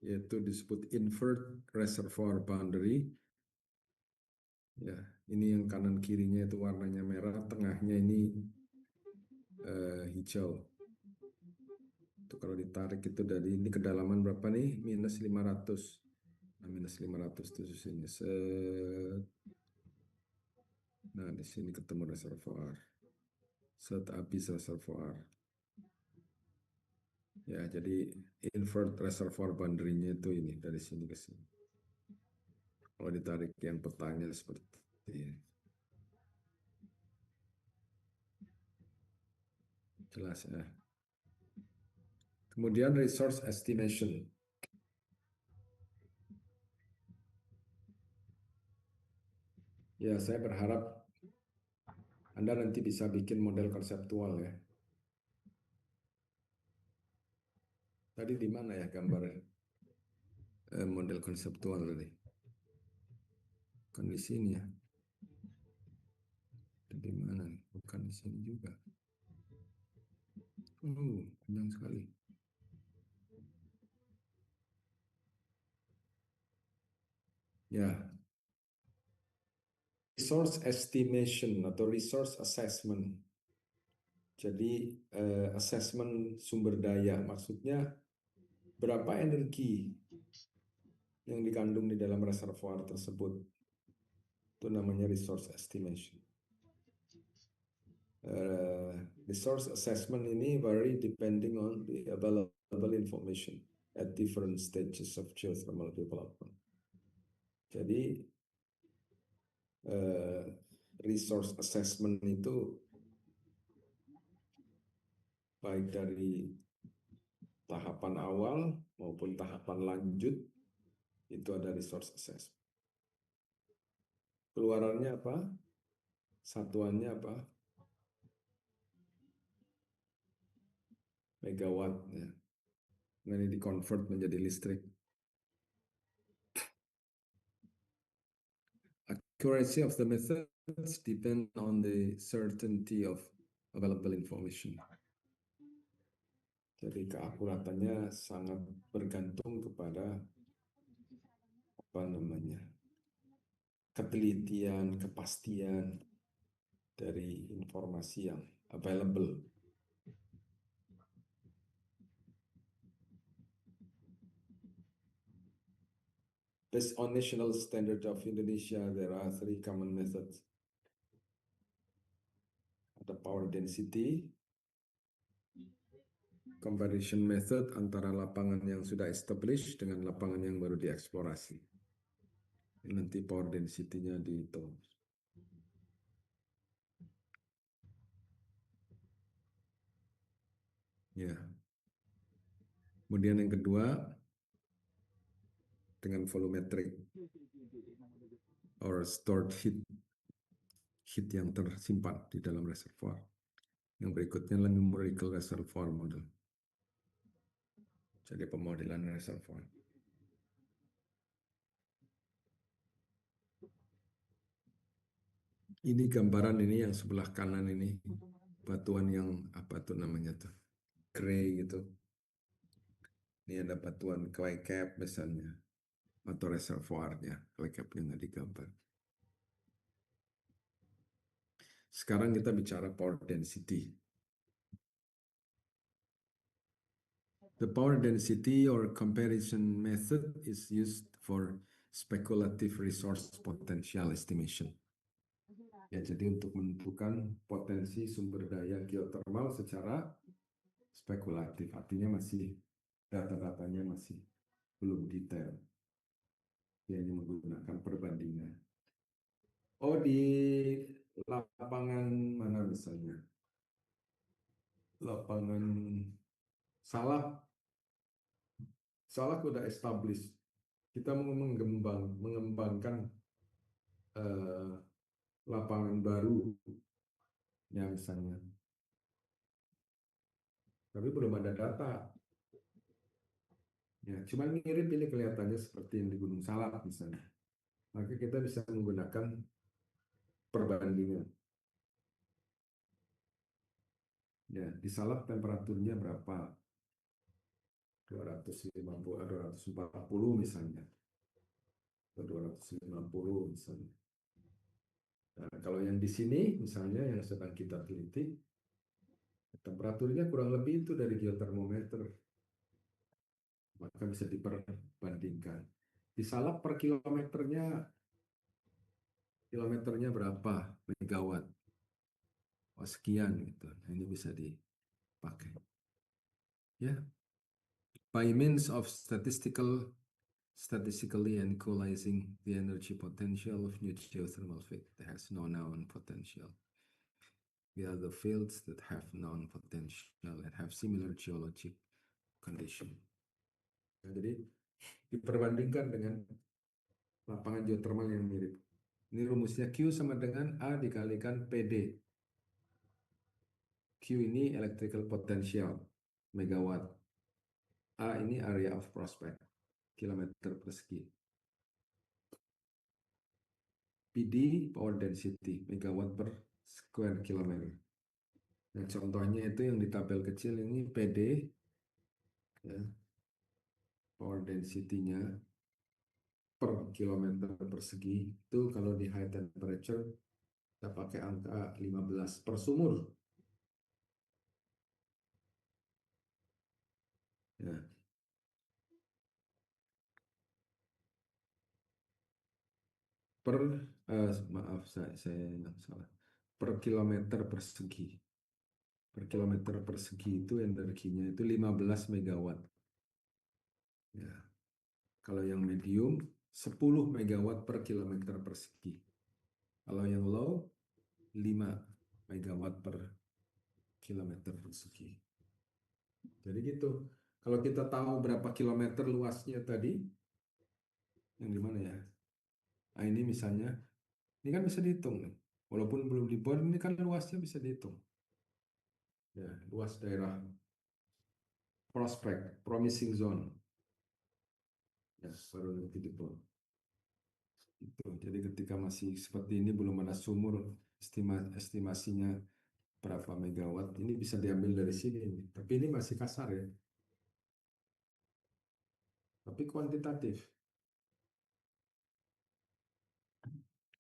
yaitu disebut invert reservoir boundary. Ya, ini yang kanan kirinya itu warnanya merah, tengahnya ini hijau. Itu kalau ditarik itu dari ini kedalaman berapa nih? Minus 500. Nah, minus 500 itu sini. Nah, di sini ketemu reservoir. Set habis reservoir. Ya, jadi invert reservoir boundary-nya itu ini dari sini ke sini. Kalau ditarik yang petanya seperti ini. Jelas ya. Kemudian resource estimation. Ya, saya berharap Anda nanti bisa bikin model konseptual ya. Tadi di mana ya gambar model konseptual tadi? Kan di sini ya. Di mana? Bukan di sini juga. Panjang sekali. Ya, resource estimation atau resource assessment. Jadi assessment sumber daya maksudnya berapa energi yang dikandung di dalam reservoir tersebut. Itu namanya resource estimation. Resource assessment ini vary depending on the available information at different stages of geothermal development. Jadi resource assessment itu baik dari tahapan awal maupun tahapan lanjut itu ada resource assessment. Keluarannya apa? Satuannya apa? Megawatt. Ya. Nah, ini di-convert menjadi listrik. Accuracy of the methods depend on the certainty of available information. Jadi keakuratannya sangat bergantung kepada apa namanya, ketelitian, kepastian dari informasi yang available. Based on national standard of Indonesia, there are 3 common methods. Ada power density, comparison method antara lapangan yang sudah established dengan lapangan yang baru dieksplorasi. Nanti power density-nya dihitung. Ya. Kemudian yang kedua dengan volumetric or stored heat yang tersimpan di dalam reservoir. Yang berikutnya adalah numerical reservoir model. Jadi pemodelan reservoir. Ini gambaran ini yang sebelah kanan ini batuan yang apa tuh namanya tuh gray gitu. Ini ada batuan clay cap misalnya atau reservoirnya, clay capnya nggak digambar. Sekarang kita bicara power density. The power density or comparison method is used for speculative resource potential estimation. Ya, jadi untuk menentukan potensi sumber daya geothermal secara spekulatif, artinya masih data-datanya masih belum detail. Dia hanya menggunakan perbandingan. Oh, di lapangan mana misalnya? Lapangan Salak udah established. Kita mau mengembangkan lapangan baru, ya misalnya. Tapi belum ada data. Ya, cuma mirip ini kelihatannya seperti yang di Gunung Salak misalnya. Maka kita bisa menggunakan perbandingan. Ya, di Salak temperaturnya berapa? 250, 240 misalnya. Atau 250 misalnya. Nah, kalau yang di sini misalnya yang sedang kita teliti, temperaturnya kurang lebih itu dari geotermometer. Maka bisa diperbandingkan. Di Salak per kilometernya berapa megawatt? Oh, sekian gitu. Nah, ini bisa dipakai. Ya. By means of statistically equalizing the energy potential of new geothermal field that has no known potential. The other fields that have known potential and have similar geologic condition. Nah, jadi diperbandingkan dengan lapangan geothermal yang mirip. Ini rumusnya Q sama dengan A dikalikan PD. Q ini electrical potential, megawatt. A ini area of prospect, kilometer persegi. PD, power density, megawatt per square kilometer. Nah, contohnya itu yang di tabel kecil ini PD, ya, power density-nya per kilometer persegi itu kalau di high temperature kita pakai angka 15 per sumur. Ya. Per maaf saya salah. Per kilometer persegi. Per kilometer persegi itu energinya itu 15 megawatt. Ya. Kalau yang medium 10 megawatt per kilometer persegi. Kalau yang low 5 megawatt per kilometer persegi. Jadi gitu. Kalau kita tahu berapa kilometer luasnya tadi, yang di mana ya? Nah, ini misalnya, ini kan bisa dihitung nih. Walaupun belum dibuat, ini kan luasnya bisa dihitung. Ya, luas daerah prospect, promising zone. Ya, baru nanti dibuat. Itu. Jadi ketika masih seperti ini belum ada sumur, estimasinya berapa megawatt, ini bisa diambil dari sini. Tapi ini masih kasar ya. Tapi kuantitatif.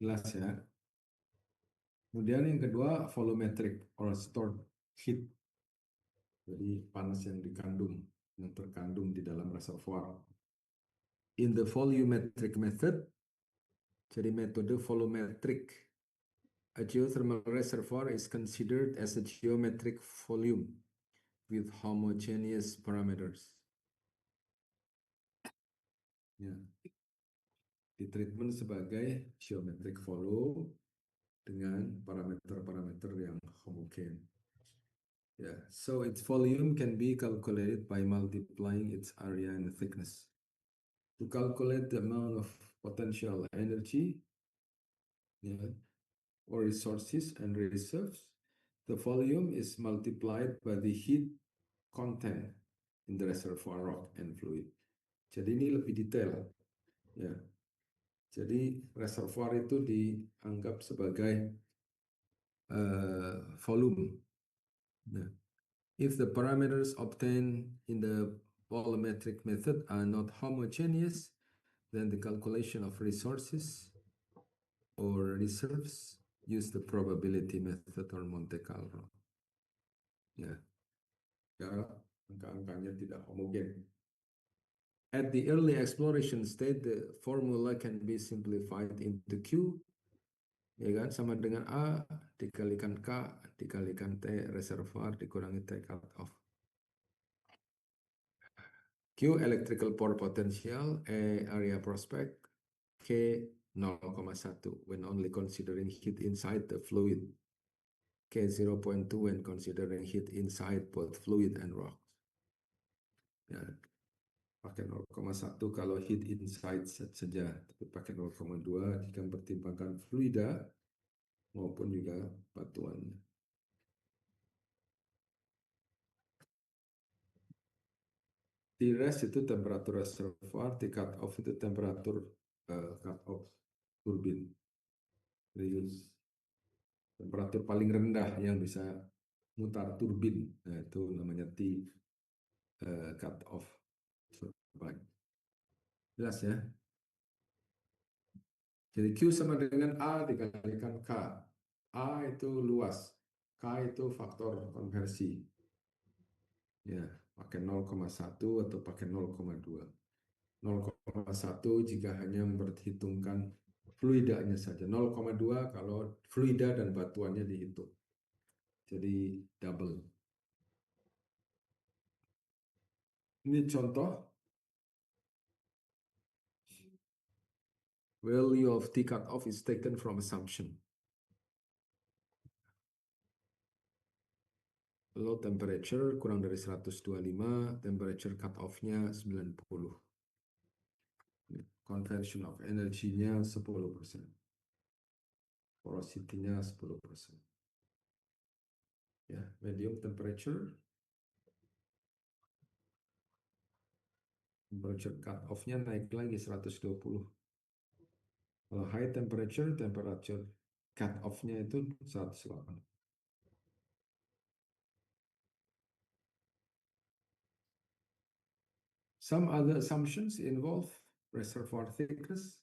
Jelas ya. Kemudian yang kedua, volumetric or stored heat. Jadi panas yang terkandung di dalam reservoir. In the volumetric method, jadi metode volumetric, a geothermal reservoir is considered as a geometric volume with homogeneous parameters. Ya. Ditreatment sebagai geometric volume dengan parameter-parameter yang homogen. Yeah, so its volume can be calculated by multiplying its area and thickness. To calculate the amount of potential energy, yeah, or resources and reserves, the volume is multiplied by the heat content in the reservoir rock and fluid. Jadi ini lebih detail, ya. Jadi reservoir itu dianggap sebagai volume. Nah, if the parameters obtained in the volumetric method are not homogeneous, then the calculation of resources or reserves use the probability method or Monte Carlo. Ya, ya angka-angkanya tidak homogen. At the early exploration state, the formula can be simplified into Q, ya kan, sama dengan A dikalikan K dikalikan T reservoir dikurangi T cut off. Q electrical pore potential, A area prospect, K 0,1 when only considering heat inside the fluid, K 0.2 when considering heat inside both fluid and rock. Ya, pakai 0,1 kalau heat inside saja, tapi pakai 0,2 jika mempertimbangkan fluida maupun juga batuannya. T-rest itu temperatur reservoir, T-cut off itu temperatur cut off turbin. Jadi temperatur paling rendah yang bisa mutar turbin, nah, itu namanya T cut off turbine. Jelas ya? Jadi Q sama dengan A dikalikan K. A itu luas, K itu faktor konversi. Ya, pakai 0,1 atau pakai 0,2. 0,1 jika hanya memperhitungkan fluidanya saja. 0,2 kalau fluida dan batuannya dihitung. Jadi double. Ini contoh. Value of T cut off is taken from assumption. Low temperature kurang dari 125, temperature cut off-nya 90. Conversion of energy-nya 10%. Porosity-nya 10%. Ya, medium temperature cut off-nya naik lagi 120. Kalau high temperature cut off-nya itu 108. Some other assumptions involve reservoir thickness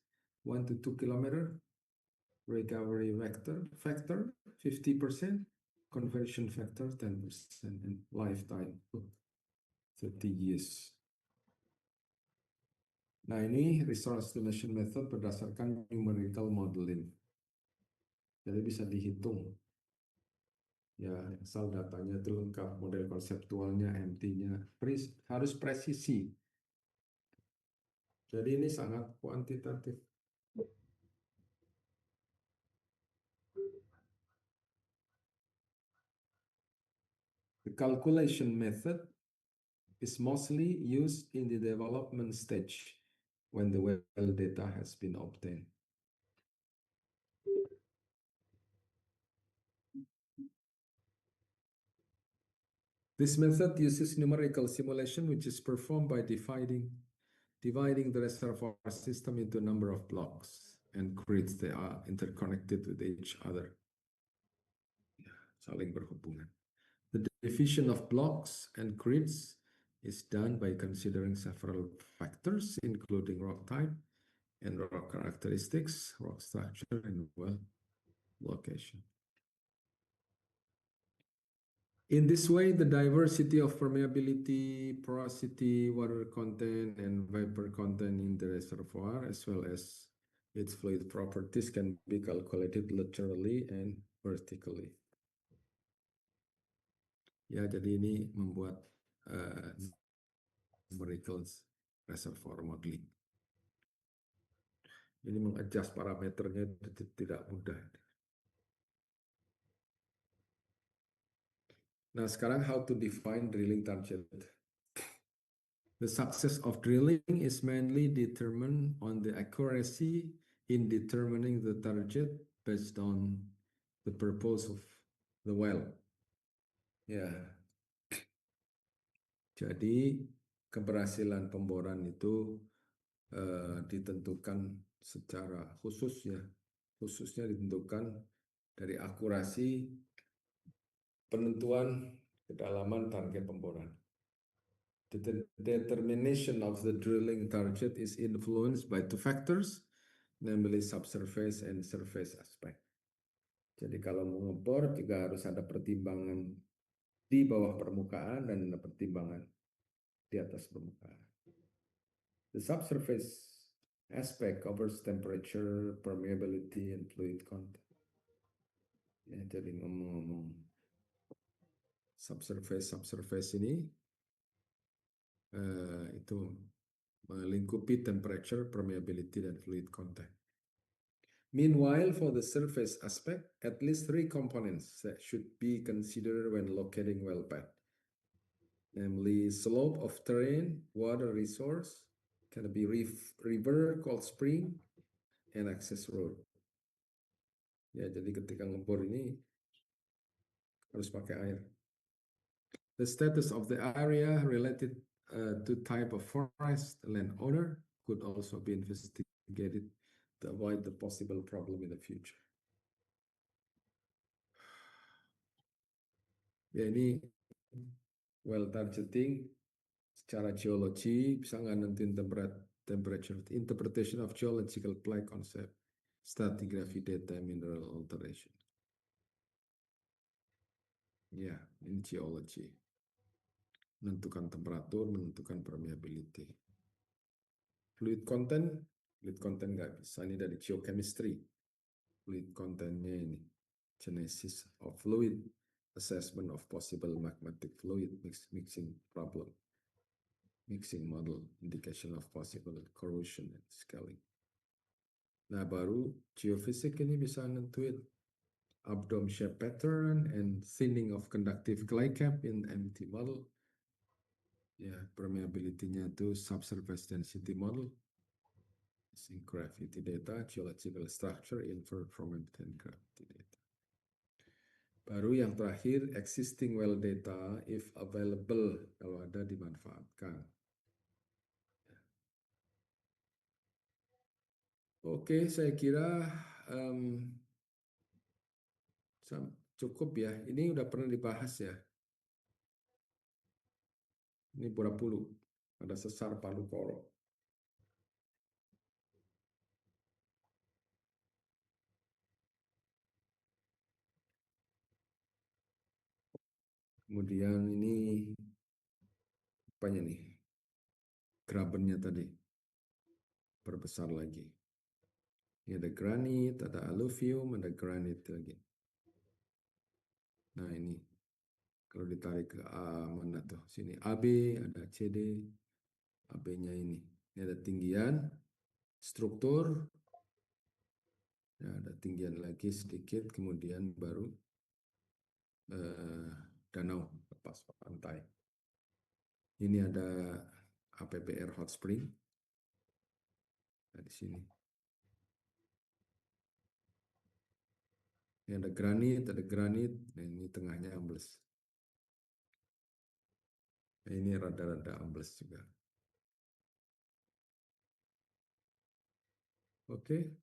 1 to 2 kilometer, recovery factor 50%, conversion factor 10%, and lifetime 30 years. Nah, ini resource estimation method berdasarkan numerical modeling. Jadi bisa dihitung. Ya, asal datanya itu lengkap, model konseptualnya, MT-nya, harus presisi. Jadi ini sangat kuantitatif. The calculation method is mostly used in the development stage when the well data has been obtained. This method uses numerical simulation, which is performed by dividing the reservoir system into a number of blocks and grids that are interconnected with each other. Saling berhubungan. The division of blocks and grids is done by considering several factors, including rock type and rock characteristics, rock structure, and well location. In this way, the diversity of permeability, porosity, water content, and vapor content in the reservoir, as well as its fluid properties, can be calculated laterally and vertically. Ya, jadi ini membuat numerical reservoir modeling. Ini mengadjust parameternya tidak mudah. Nah, sekarang how to define drilling target. The success of drilling is mainly determined on the accuracy in determining the target based on the purpose of the well. Ya. Jadi keberhasilan pemboran itu ditentukan secara khusus ya. Khususnya ditentukan dari akurasi penentuan kedalaman target pemboran. The determination of the drilling target is influenced by two factors, namely subsurface and surface aspect. Jadi kalau mau ngebor juga harus ada pertimbangan di bawah permukaan dan ada pertimbangan di atas permukaan. The subsurface aspect covers temperature, permeability, and fluid content. Ya, jadi ngomong-ngomong subsurface ini itu melingkupi temperature, permeability, dan fluid content. Meanwhile, for the surface aspect, at least 3 components that should be considered when locating well bed, namely slope of terrain, water resource, can be river, cold spring, and access road. Ya, jadi ketika ngebor ini harus pakai air. The status of the area related to type of forest landowner could also be investigated to avoid the possible problem in the future. Ya, ini well targeting secara geologi bisa nggak nentuin temperature, interpretation of geological play concept, stratigraphy data, mineral alteration. Ya, ini geology. Menentukan temperatur, menentukan permeability. Fluid content nggak bisa. Ini dari geochemistry. Fluid contentnya ini. Genesis of fluid, assessment of possible magmatic fluid, mixing problem, mixing model, indication of possible corrosion and scaling. Nah, baru geofisik ini bisa nentuin updome shape pattern and thinning of conductive clay cap in MT model. Ya, permeability-nya itu subsurface density model, using gravity data, geological structure inferred from obtained gravity data. Baru yang terakhir, existing well data if available, kalau ada dimanfaatkan. Oke, saya kira cukup ya. Ini udah pernah dibahas ya. Ini Burapulu, ada sesar Palu Koro. Kemudian ini apanya nih? Grabennya tadi perbesar lagi. Ini ada granit, ada alluvium, ada granit lagi. Nah ini kalau ditarik ke mana tuh? Sini AB, ada CD, AB-nya ini. Ini ada tinggian, struktur, ya, ada tinggian lagi sedikit, kemudian baru danau lepas pantai. Ini ada APBR hot spring. Nah, di sini. Ini ada granit, nah, ini tengahnya ambles. Nah, ini rada-rada ambles juga. Oke.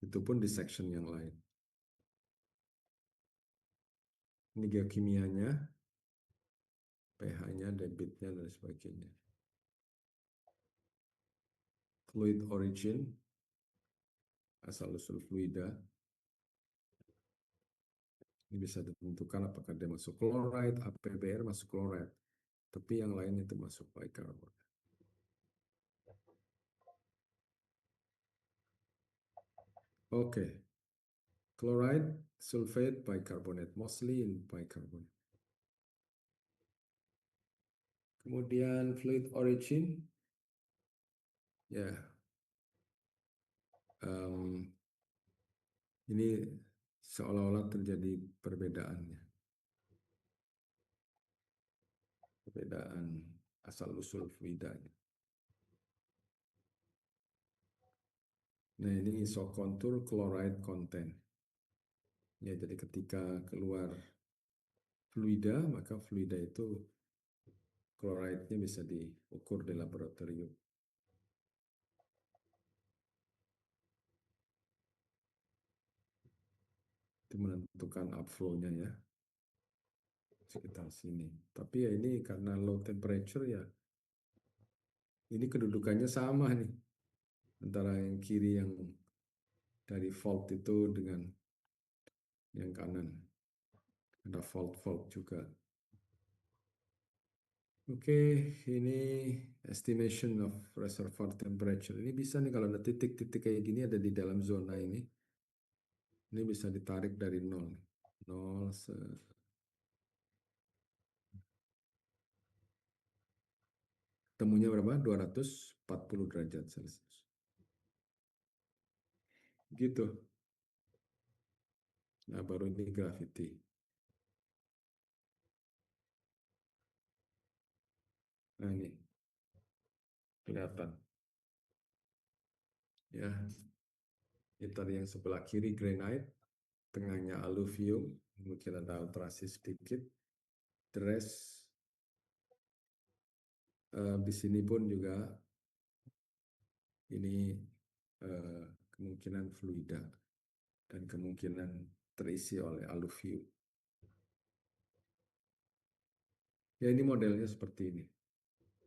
Itu pun di section yang lain. Ini geokimianya, pH-nya, debitnya, dan sebagainya. Fluid origin, asal-usul fluida. Ini bisa ditentukan apakah dia masuk chloride, APBR masuk chloride. Tapi yang lain itu masuk bicarbonate. Oke. Chloride, sulfate, bicarbonate. Mostly in bicarbonate. Kemudian fluid origin. Ya. Ini seolah-olah terjadi perbedaannya. Perbedaan asal-usul fluidanya. Nah, ini isokontur chloride content. Ya, jadi ketika keluar fluida, maka fluida itu chloride-nya bisa diukur di laboratorium. Itu menentukan upflow-nya ya. Sekitar sini. Tapi ya ini karena low temperature ya, ini kedudukannya sama nih. Antara yang kiri yang dari fault itu dengan yang kanan. Ada fault juga. Oke, ini estimation of reservoir temperature. Ini bisa nih kalau ada titik-titik kayak gini ada di dalam zona ini. Ini bisa ditarik dari 0. 0 temunya berapa? 240 derajat Celcius. Gitu. Nah, baru ini gravity. Nah, ini kelihatan. Ya, ini tadi yang sebelah kiri granite, tengahnya alluvium, mungkin ada alterasi sedikit. The rest di sini pun juga ini kemungkinan fluida dan kemungkinan terisi oleh alluvium. Ya, ini modelnya seperti ini.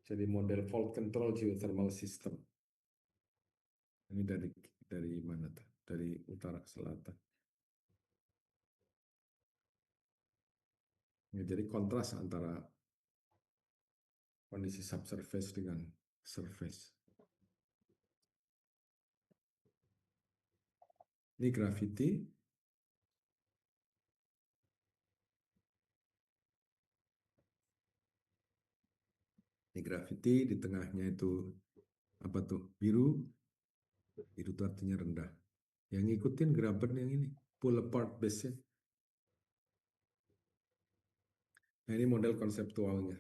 Jadi model fault control geothermal system. Ini dari mana tuh? Dari utara ke selatan. Ya, jadi kontras antara kondisi subsurface dengan surface. Ini gravity. Ini gravity, di tengahnya itu apa tuh? Biru. Biru itu artinya rendah. Yang ngikutin graben yang ini, pull apart base-nya. Nah, ini model konseptualnya.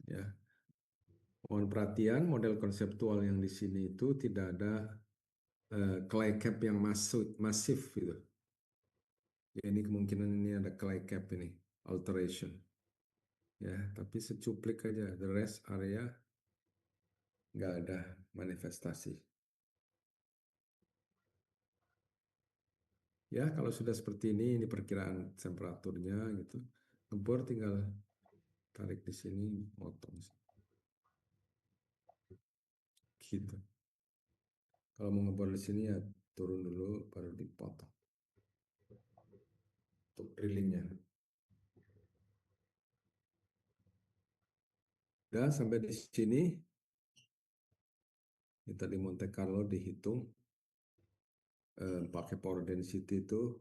Ya. Mohon perhatian, model konseptual yang di sini itu tidak ada clay cap yang masif gitu. Ya, ini kemungkinan ini ada clay cap ini, alteration. Ya, tapi secuplik aja, the rest area nggak ada manifestasi. Ya, kalau sudah seperti ini perkiraan temperaturnya gitu. Ngebor tinggal tarik di sini, potong. Gitu. Kalau mau ngebor di sini ya turun dulu baru dipotong untuk drillingnya. Dan sampai di sini kita di Monte Carlo dihitung pakai power density itu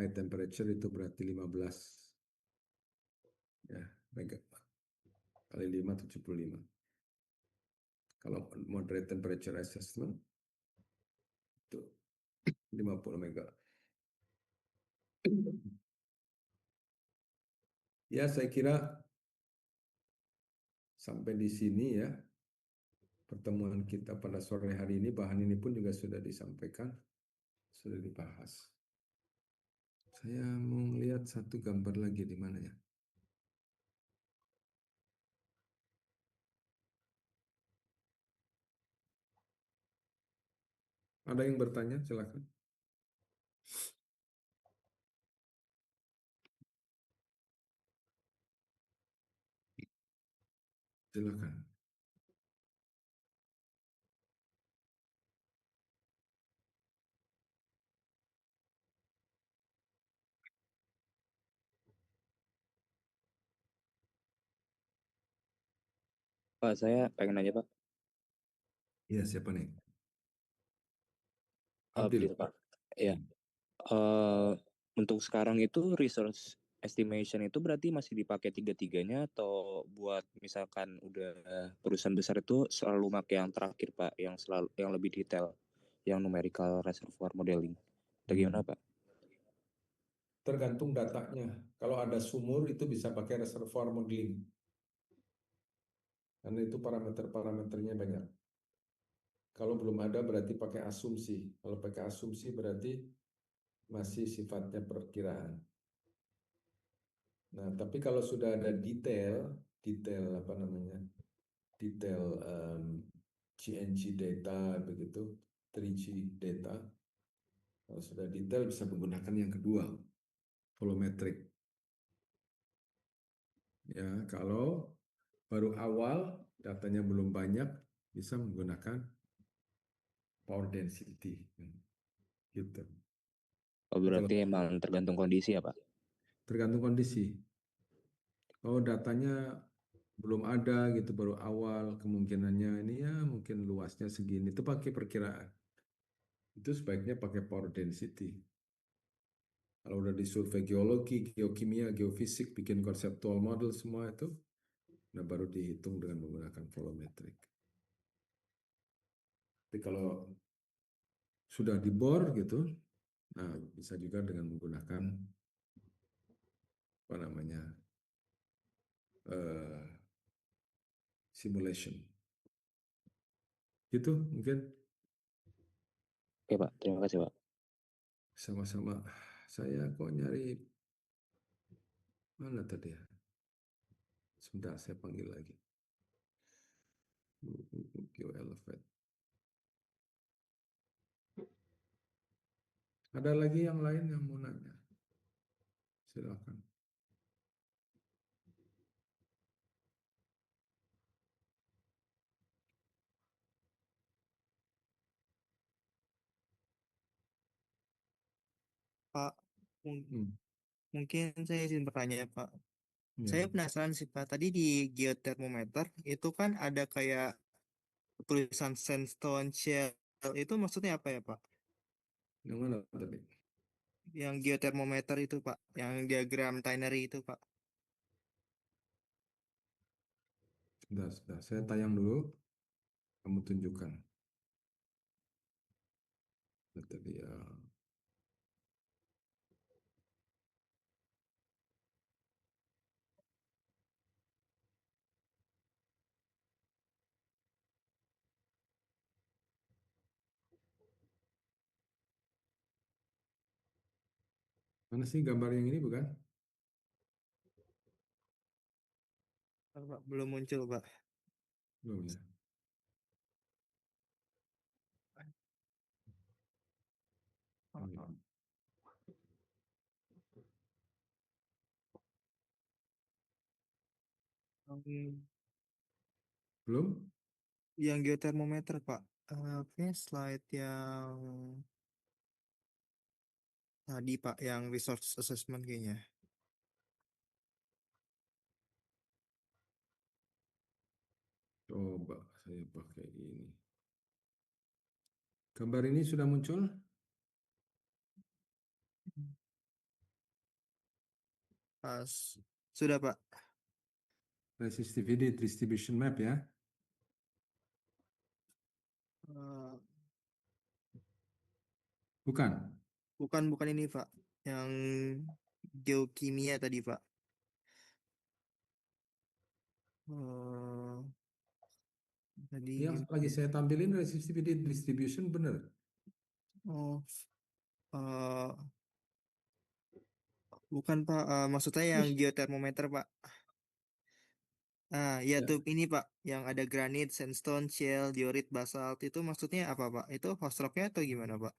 high temperature itu berarti 15 ya mega kali 5 75. Kalau moderate temperature assessment itu 50 mega. Ya, saya kira sampai di sini ya pertemuan kita pada sore hari ini. Bahan ini pun juga sudah disampaikan, sudah dibahas. Saya mau lihat satu gambar lagi di mana ya. Ada yang bertanya? Silakan. Silakan. Pak, saya pengen nanya Pak. Iya, siapa nih? Abdil Pak. Iya. Untuk sekarang itu resource estimation itu berarti masih dipakai tiga-tiganya atau buat misalkan udah perusahaan besar itu selalu pakai yang terakhir Pak, yang selalu yang lebih detail, yang numerical reservoir modeling. Bagaimana Pak? Tergantung datanya. Kalau ada sumur itu bisa pakai reservoir modeling. Karena itu parameter-parameternya banyak. Kalau belum ada berarti pakai asumsi. Kalau pakai asumsi berarti masih sifatnya perkiraan. Nah, tapi kalau sudah ada detail apa namanya, detail GNG data begitu, 3G data, kalau sudah detail bisa menggunakan yang kedua, volumetric. Ya, kalau baru awal datanya belum banyak, bisa menggunakan power density, gitu. Oh, berarti emang tergantung kondisi ya Pak? Tergantung kondisi. Kalau datanya belum ada gitu baru awal kemungkinannya ini ya mungkin luasnya segini itu pakai perkiraan itu sebaiknya pakai power density. Kalau udah disurvei geologi, geokimia, geofisik, bikin konseptual model semua itu, nah baru dihitung dengan menggunakan volumetric. Tapi kalau sudah dibor gitu, nah bisa juga dengan menggunakan apa namanya simulation. Gitu mungkin. Oke Pak, terima kasih Pak. Sama-sama. Saya kok nyari mana tadi ya? Sebentar, saya panggil lagi. QLFET. Ada lagi yang lain yang mau nanya? Silakan. Pak, mungkin saya izin bertanya ya Pak. Ya. Saya penasaran sih Pak, tadi di geothermometer itu kan ada kayak tulisan sandstone shell, itu maksudnya apa ya Pak? Yang mana tadi? Yang geothermometer itu Pak, yang diagram ternary itu Pak. Sudah. Saya tayang dulu. Kamu tunjukkan. Tadi ya. Mana sih gambar yang ini bukan? Pak, belum muncul Pak. Belum ya. Belum? Yang geothermometer Pak. Oke, slide yang tadi Pak, yang resource assessment kayaknya. Coba saya pakai ini. Gambar ini sudah muncul? Pas. Sudah Pak. Resistivity distribution map ya. Eh, Bukan. bukan ini Pak. Yang geokimia tadi Pak. Eh, tadi Yang lagi saya tampilin resistivity distribution benar. oh eh, bukan Pak. Maksudnya yang geotermometer Pak. Ah, ya Ya. tuh ini Pak, yang ada granit, sandstone, shale, diorit, basalt itu maksudnya apa Pak? Itu host rocknya atau gimana Pak?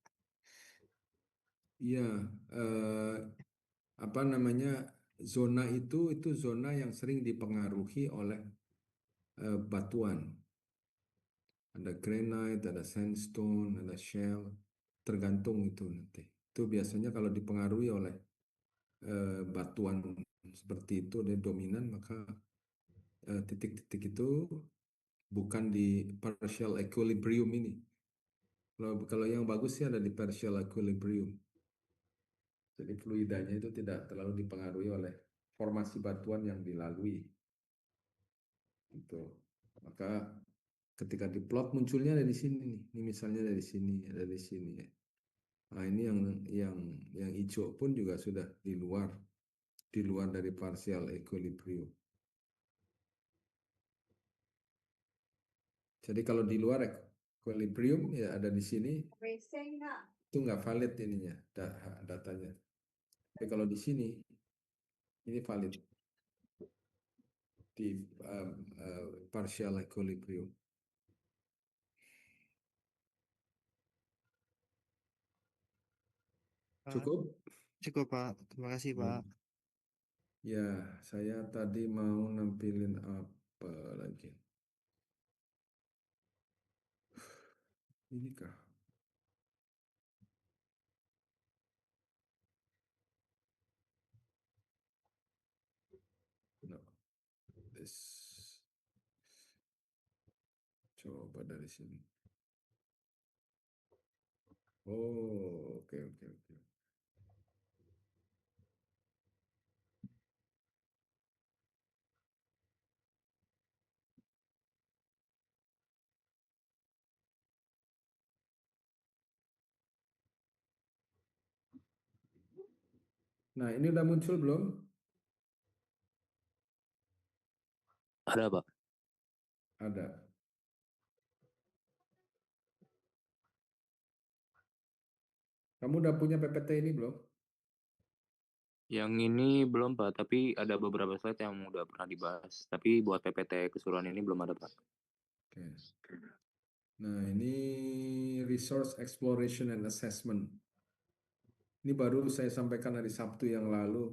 Iya, apa namanya, zona itu zona yang sering dipengaruhi oleh batuan. Ada granite, ada sandstone, ada shale, tergantung itu nanti. Itu biasanya kalau dipengaruhi oleh batuan seperti itu dan dominan, maka titik-titik itu bukan di partial equilibrium ini. Kalau yang bagus sih ada di partial equilibrium. Jadi fluidanya itu tidak terlalu dipengaruhi oleh formasi batuan yang dilalui. Itu. Maka ketika diplot munculnya dari sini nih. Ini misalnya dari sini, ada di sini ya. Nah, ini yang hijau pun juga sudah di luar dari partial equilibrium. Jadi kalau di luar equilibrium ya ada di sini, itu nggak valid ininya datanya. Tapi kalau di sini ini valid di partial equilibrium. Pak, Cukup? cukup Pak. Terima kasih Pak. Ya, saya tadi mau nampilin apa lagi? Ini kah? No, this. Coba dari sini. Oh, oke, oke, oke. Nah, ini udah muncul belum? Ada, Pak. Ada. Kamu udah punya PPT ini belum? Yang ini belum, Pak, tapi ada beberapa slide yang udah pernah dibahas. Tapi buat PPT keseluruhan ini belum ada, Pak. Oke. Nah, ini Resource Exploration and Assessment. Ini baru saya sampaikan hari Sabtu yang lalu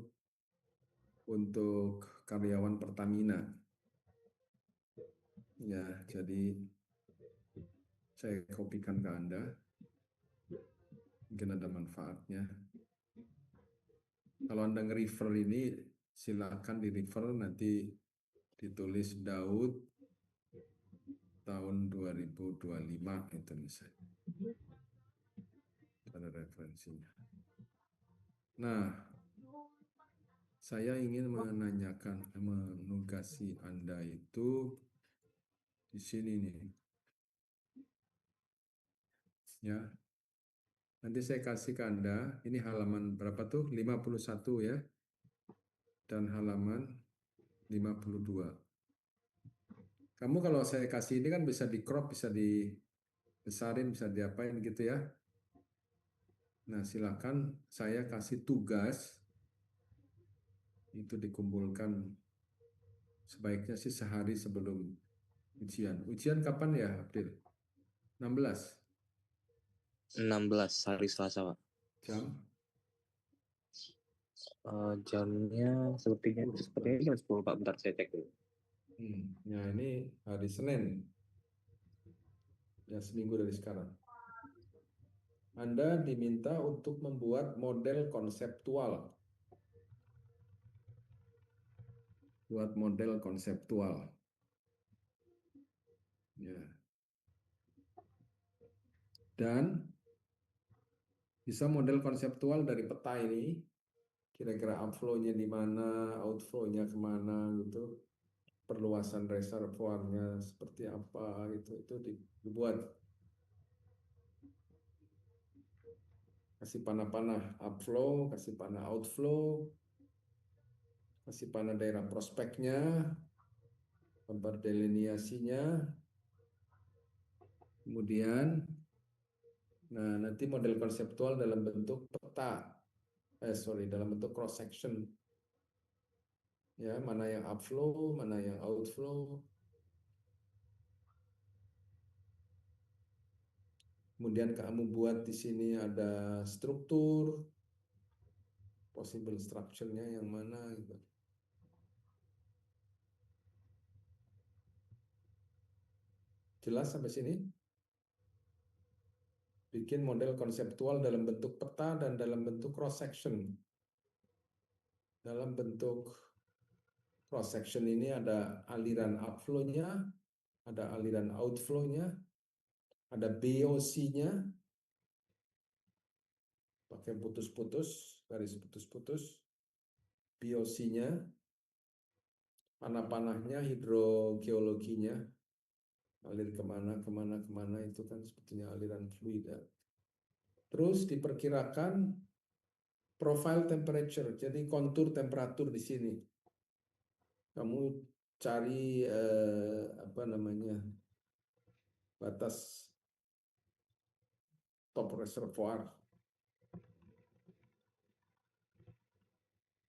untuk karyawan Pertamina. Ya, jadi saya kopikan ke Anda. Mungkin ada manfaatnya. Kalau Anda nge-refer ini, silakan di-refer, nanti ditulis Daud tahun 2025 itu misalnya. Ada referensinya. Nah, saya ingin menanyakan, menugasi Anda itu di sini nih. Ya. Nanti saya kasih ke Anda, ini halaman berapa tuh? 51 ya. Dan halaman 52. Kamu kalau saya kasih ini kan bisa di crop, bisa dibesarin, bisa diapain gitu ya. Nah, silakan saya kasih tugas itu dikumpulkan sebaiknya sih sehari sebelum ujian. Ujian kapan ya, Abdil? 16 16 hari Selasa, Pak. jam. Jamnya sepertinya jam 10, Pak. Bentar saya cek dulu. Ya ini hari Senin. Ya, seminggu dari sekarang. Anda diminta untuk membuat model konseptual. Buat model konseptual. Ya. Dan bisa model konseptual dari peta ini, kira-kira outflow-nya di mana, outflow-nya kemana gitu, perluasan reservoirnya seperti apa gitu, itu dibuat. Kasih panah-panah upflow, kasih panah outflow, kasih panah daerah prospeknya, gambar delineasinya, kemudian nah nanti model konseptual dalam bentuk peta, dalam bentuk cross section, ya mana yang upflow, mana yang outflow. Kemudian kamu buat di sini ada struktur, possible structure-nya yang mana gitu. Jelas sampai sini? Bikin model konseptual dalam bentuk peta dan dalam bentuk cross section. Dalam bentuk cross section ini ada aliran upflow-nya, ada aliran outflow-nya, ada BOC-nya, pakai putus-putus, garis putus-putus, BOC-nya, panah-panahnya, hidrogeologinya, alir kemana, kemana, kemana, itu kan sebetulnya aliran fluida. Terus diperkirakan profile temperature, jadi kontur temperatur di sini. Kamu cari apa namanya, batas top reservoir.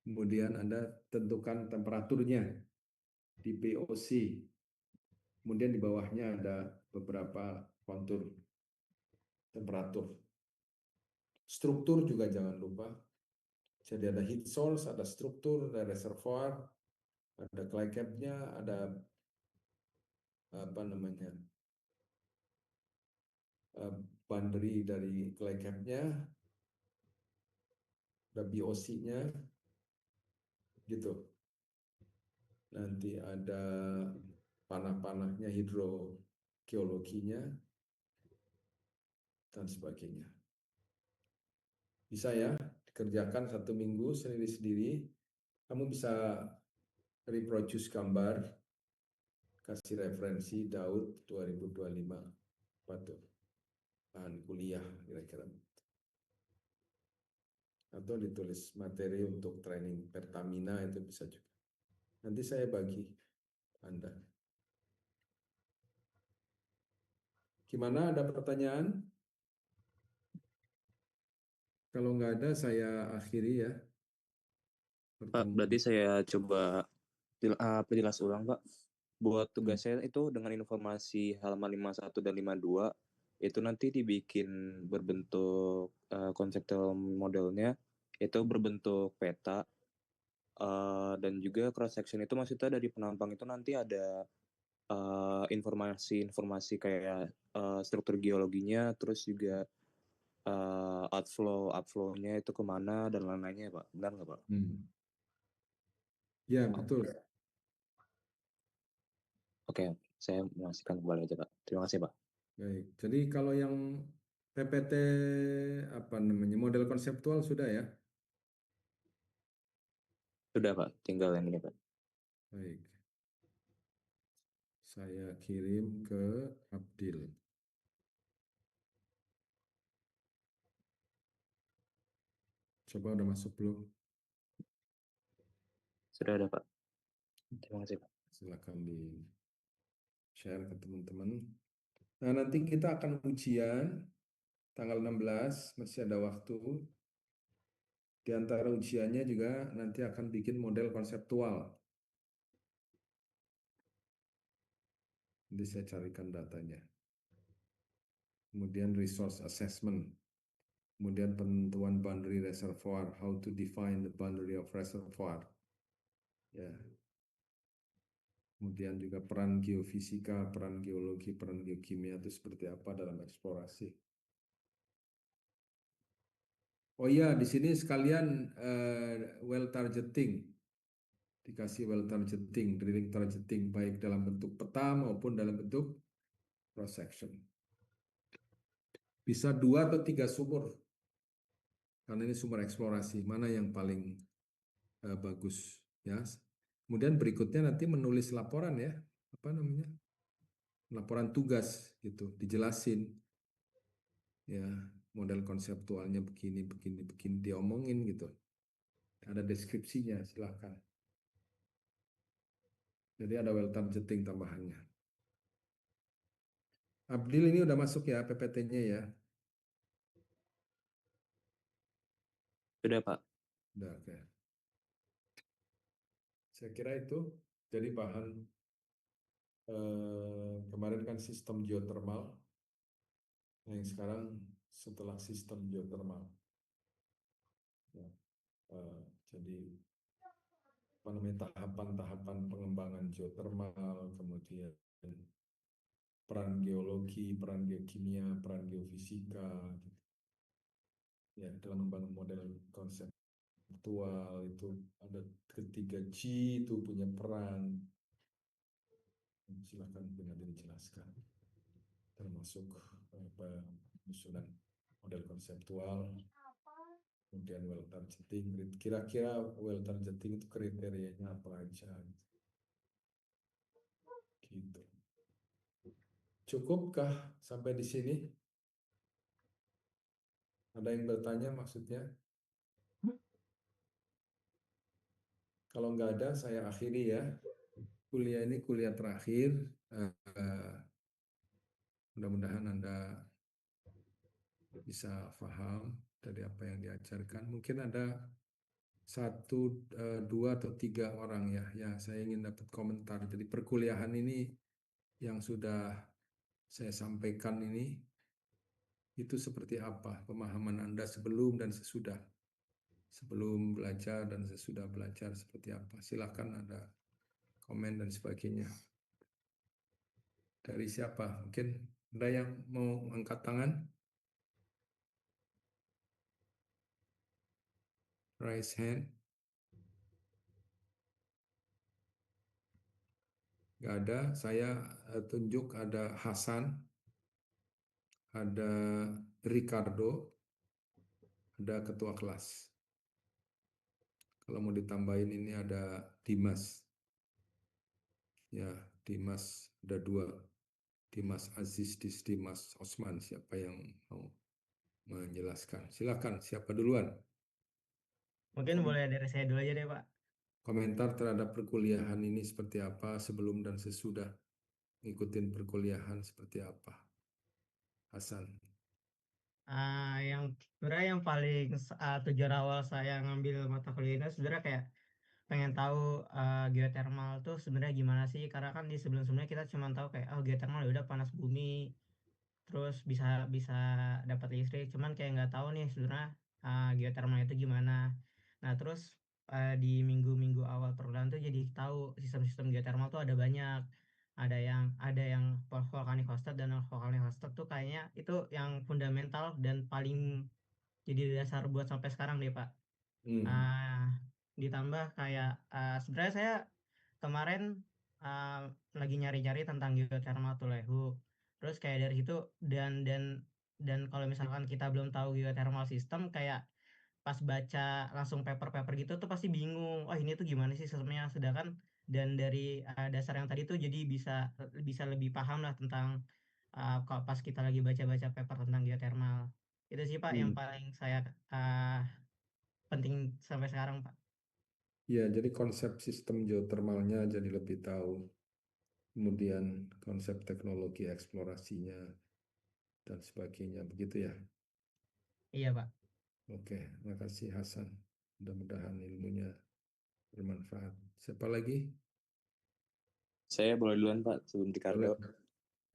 Kemudian Anda tentukan temperaturnya di BOC. Kemudian di bawahnya ada beberapa kontur temperatur. Struktur juga jangan lupa. Jadi ada heat source, ada struktur, ada reservoir, ada clay cap-nya, ada apa namanya, boundary dari clay cap-nya, ada BOC-nya, gitu. Nanti ada panah-panahnya, hidrogeologinya, dan sebagainya. Bisa ya, dikerjakan 1 minggu sendiri-sendiri. Kamu bisa reproduce gambar, kasih referensi Daud 2025, apa tuh, bahan kuliah kira-kira. Atau ditulis materi untuk training Pertamina, itu bisa juga. Nanti saya bagi Anda. Gimana, ada pertanyaan? Kalau nggak ada, saya akhiri ya. Pak, berarti saya coba perjelas ulang, Pak. Buat tugas saya itu dengan informasi halaman 51 dan 52, itu nanti dibikin berbentuk konseptual modelnya, itu berbentuk peta, dan juga cross section itu maksudnya dari penampang itu nanti ada informasi-informasi kayak struktur geologinya, terus juga outflow-nya itu kemana dan lain-lainnya, Pak. Benar nggak, Pak? Ya, betul. Oke, saya mengasihkan kembali aja, Pak. Terima kasih, Pak. Baik. Jadi kalau yang PPT apa namanya, model konseptual sudah ya? Sudah, Pak. Tinggal yang ini, Pak. Baik. Saya kirim ke Abdil. Coba udah masuk belum? Sudah ada, Pak. Terima kasih, Pak. Silakan di share ke teman-teman. Nah, nanti kita akan ujian tanggal 16, masih ada waktu. Di antara ujiannya juga nanti akan bikin model konseptual. Nanti saya carikan datanya. Kemudian resource assessment. Kemudian penentuan boundary reservoir, how to define the boundary of reservoir. Ya. Kemudian juga peran geofisika, peran geologi, peran geokimia itu seperti apa dalam eksplorasi. Oh iya, di sini sekalian well targeting. Dikasih well targeting, drilling targeting, baik dalam bentuk peta maupun dalam bentuk cross section. Bisa 2 atau 3 sumur. Karena ini sumber eksplorasi, mana yang paling bagus. Ya. Kemudian berikutnya nanti menulis laporan ya, apa namanya? Laporan tugas gitu, dijelasin. Ya, model konseptualnya begini, begini, begini, diomongin gitu. Ada deskripsinya, silahkan. Jadi ada well targeting tambahannya. Abdil ini udah masuk ya PPT-nya ya? Sudah, Pak. Udah, oke. Saya kira itu jadi bahan kemarin kan sistem geothermal, yang sekarang setelah sistem geothermal. Ya, jadi apa namanya tahapan-tahapan pengembangan geothermal, kemudian peran geologi, peran geokimia, peran geofisika, gitu. Ya dalam membangun model konseptual itu ada ketiga G itu punya peran. Silakan benar dijelaskan, termasuk penyusunan model konseptual, kemudian well targeting. Kira-kira well targeting itu kriterianya apa aja? Gitu. Cukupkah sampai di sini? Ada yang bertanya maksudnya? Kalau nggak ada, saya akhiri ya. Kuliah ini kuliah terakhir. Mudah-mudahan Anda bisa paham dari apa yang diajarkan. Mungkin ada 1, 2 atau 3 orang ya. Ya, saya ingin dapat komentar. Jadi perkuliahan ini yang sudah saya sampaikan ini itu seperti apa pemahaman Anda sebelum dan sesudah. Sebelum belajar dan sesudah belajar seperti apa. Silakan ada komen dan sebagainya. Dari siapa? Mungkin ada yang mau angkat tangan? Raise hand. Nggak ada. Saya tunjuk ada Hasan, ada Ricardo, ada ketua kelas. Kalau mau ditambahin ini ada Dimas. Ya, Dimas ada 2. Dimas Aziz, Dimas Osman. Siapa yang mau menjelaskan? Silakan. Siapa duluan? Mungkin boleh dari saya dulu aja deh, Pak. Komentar terhadap perkuliahan ini seperti apa sebelum dan sesudah ngikutin perkuliahan seperti apa? Hasan. Yang sebenarnya yang paling tujuan awal saya ngambil mata kuliah ini sebenarnya kayak pengen tahu geothermal tuh sebenarnya gimana sih, karena kan di sebelum-sebelumnya kita cuma tahu kayak geothermal ya udah panas bumi terus bisa bisa dapat listrik, cuman kayak nggak tahu nih sebenarnya geothermal itu gimana. Nah terus di minggu-minggu awal perkuliahan tuh jadi tahu sistem-sistem geothermal tuh ada banyak, ada yang volcanic hosted dan non volcanic hosted tuh kayaknya itu yang fundamental dan paling jadi dasar buat sampai sekarang deh Pak. Ditambah kayak sebenarnya saya kemarin lagi nyari-nyari tentang geothermal tuh Lehu. Terus kayak dari situ dan kalau misalkan kita belum tahu geothermal system, kayak pas baca langsung paper-paper gitu tuh pasti bingung. Oh ini tuh gimana sih sistemnya? Sedangkan dan dari dasar yang tadi tuh jadi bisa bisa lebih paham lah tentang kalau pas kita lagi baca-baca paper tentang geothermal. Itu sih Pak yang paling saya penting sampai sekarang Pak. Ya, jadi konsep sistem geothermalnya jadi lebih tahu. Kemudian konsep teknologi eksplorasinya dan sebagainya. Begitu ya? Iya Pak. Oke, terima kasih Hasan. Mudah-mudahan ilmunya bermanfaat. Siapa lagi? Saya boleh duluan, Pak, sebelum Ricardo.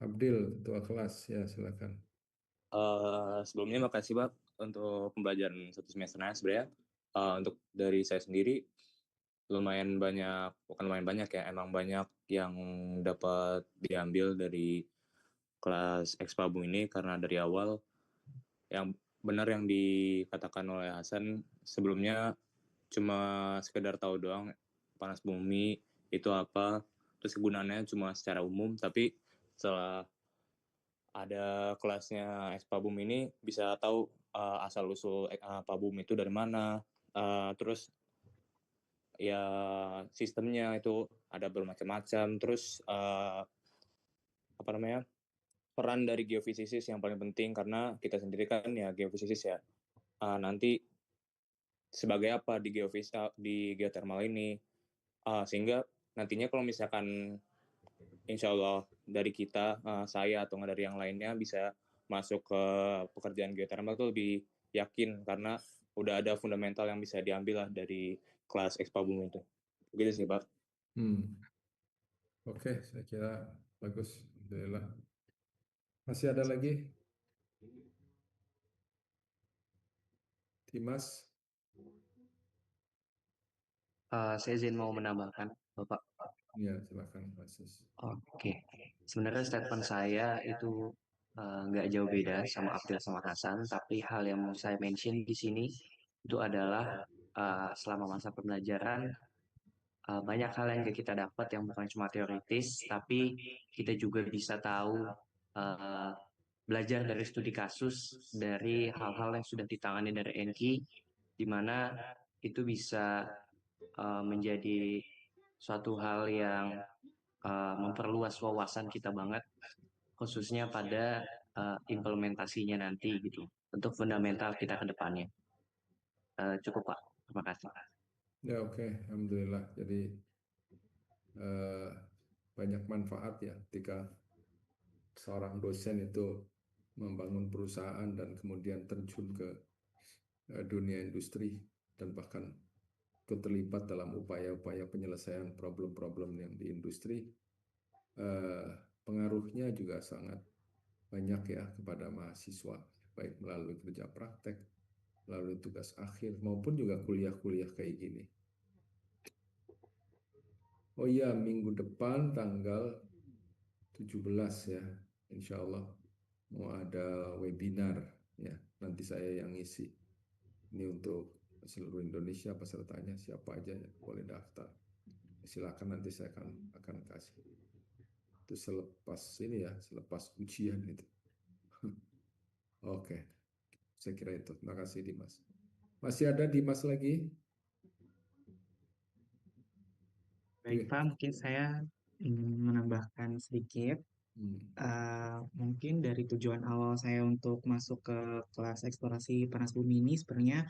Abdil, ketua kelas. Ya, silakan. Sebelumnya makasih, Pak, untuk pembelajaran 1 semesternya sebenarnya. Untuk dari saya sendiri, lumayan banyak, bukan lumayan banyak ya, emang banyak yang dapat diambil dari kelas Expabum ini, karena dari awal yang benar yang dikatakan oleh Hasan, sebelumnya cuma sekedar tahu doang panas bumi itu apa, terus kegunaannya cuma secara umum, tapi setelah ada kelasnya Expabum ini bisa tahu asal usul Pabum itu dari mana, terus ya sistemnya itu ada bermacam-macam, terus apa namanya, peran dari geofisikis yang paling penting, karena kita sendiri kan ya geofisikis ya, nanti sebagai apa di di geothermal ini, sehingga nantinya kalau misalkan insya Allah dari kita, saya atau nggak dari yang lainnya bisa masuk ke pekerjaan geothermal itu lebih yakin, karena udah ada fundamental yang bisa diambil lah dari kelas Expabum itu. Begitu sih Pak. Oke, saya kira bagus. Alhamdulillah. Masih ada lagi? Dimas? Saya izin mau menambahkan, Bapak. Ya, silakan Pak Sis. Oke, sebenarnya statement saya itu nggak jauh beda sama Abdul sama Hasan, tapi hal yang mau saya mention di sini itu adalah selama masa pembelajaran banyak hal yang kita dapat yang bukan cuma teoritis, tapi kita juga bisa tahu belajar dari studi kasus, dari hal-hal yang sudah ditangani dari Enki, di mana itu bisa menjadi suatu hal yang memperluas wawasan kita banget, khususnya pada implementasinya nanti gitu, untuk fundamental kita ke depannya. Cukup Pak, terima kasih. Ya oke, Alhamdulillah. Jadi banyak manfaat ya ketika seorang dosen itu membangun perusahaan dan kemudian terjun ke dunia industri dan bahkan ikut terlibat dalam upaya-upaya penyelesaian problem-problem yang di industri. Pengaruhnya juga sangat banyak ya kepada mahasiswa, baik melalui kerja praktek, melalui tugas akhir, maupun juga kuliah-kuliah kayak gini. Oh iya, minggu depan tanggal 17 ya, insya Allah mau ada webinar ya, nanti saya yang ngisi. Ini untuk seluruh Indonesia, pesertanya siapa aja ya, boleh daftar. Silakan, nanti saya akan kasih. Itu selepas ini ya, selepas ujian itu. Oke, saya kira itu. Terima kasih Dimas. Masih ada Dimas lagi? Baik Pak, mungkin saya ingin menambahkan sedikit. Mungkin dari tujuan awal saya untuk masuk ke kelas eksplorasi panas bumi ini sebenarnya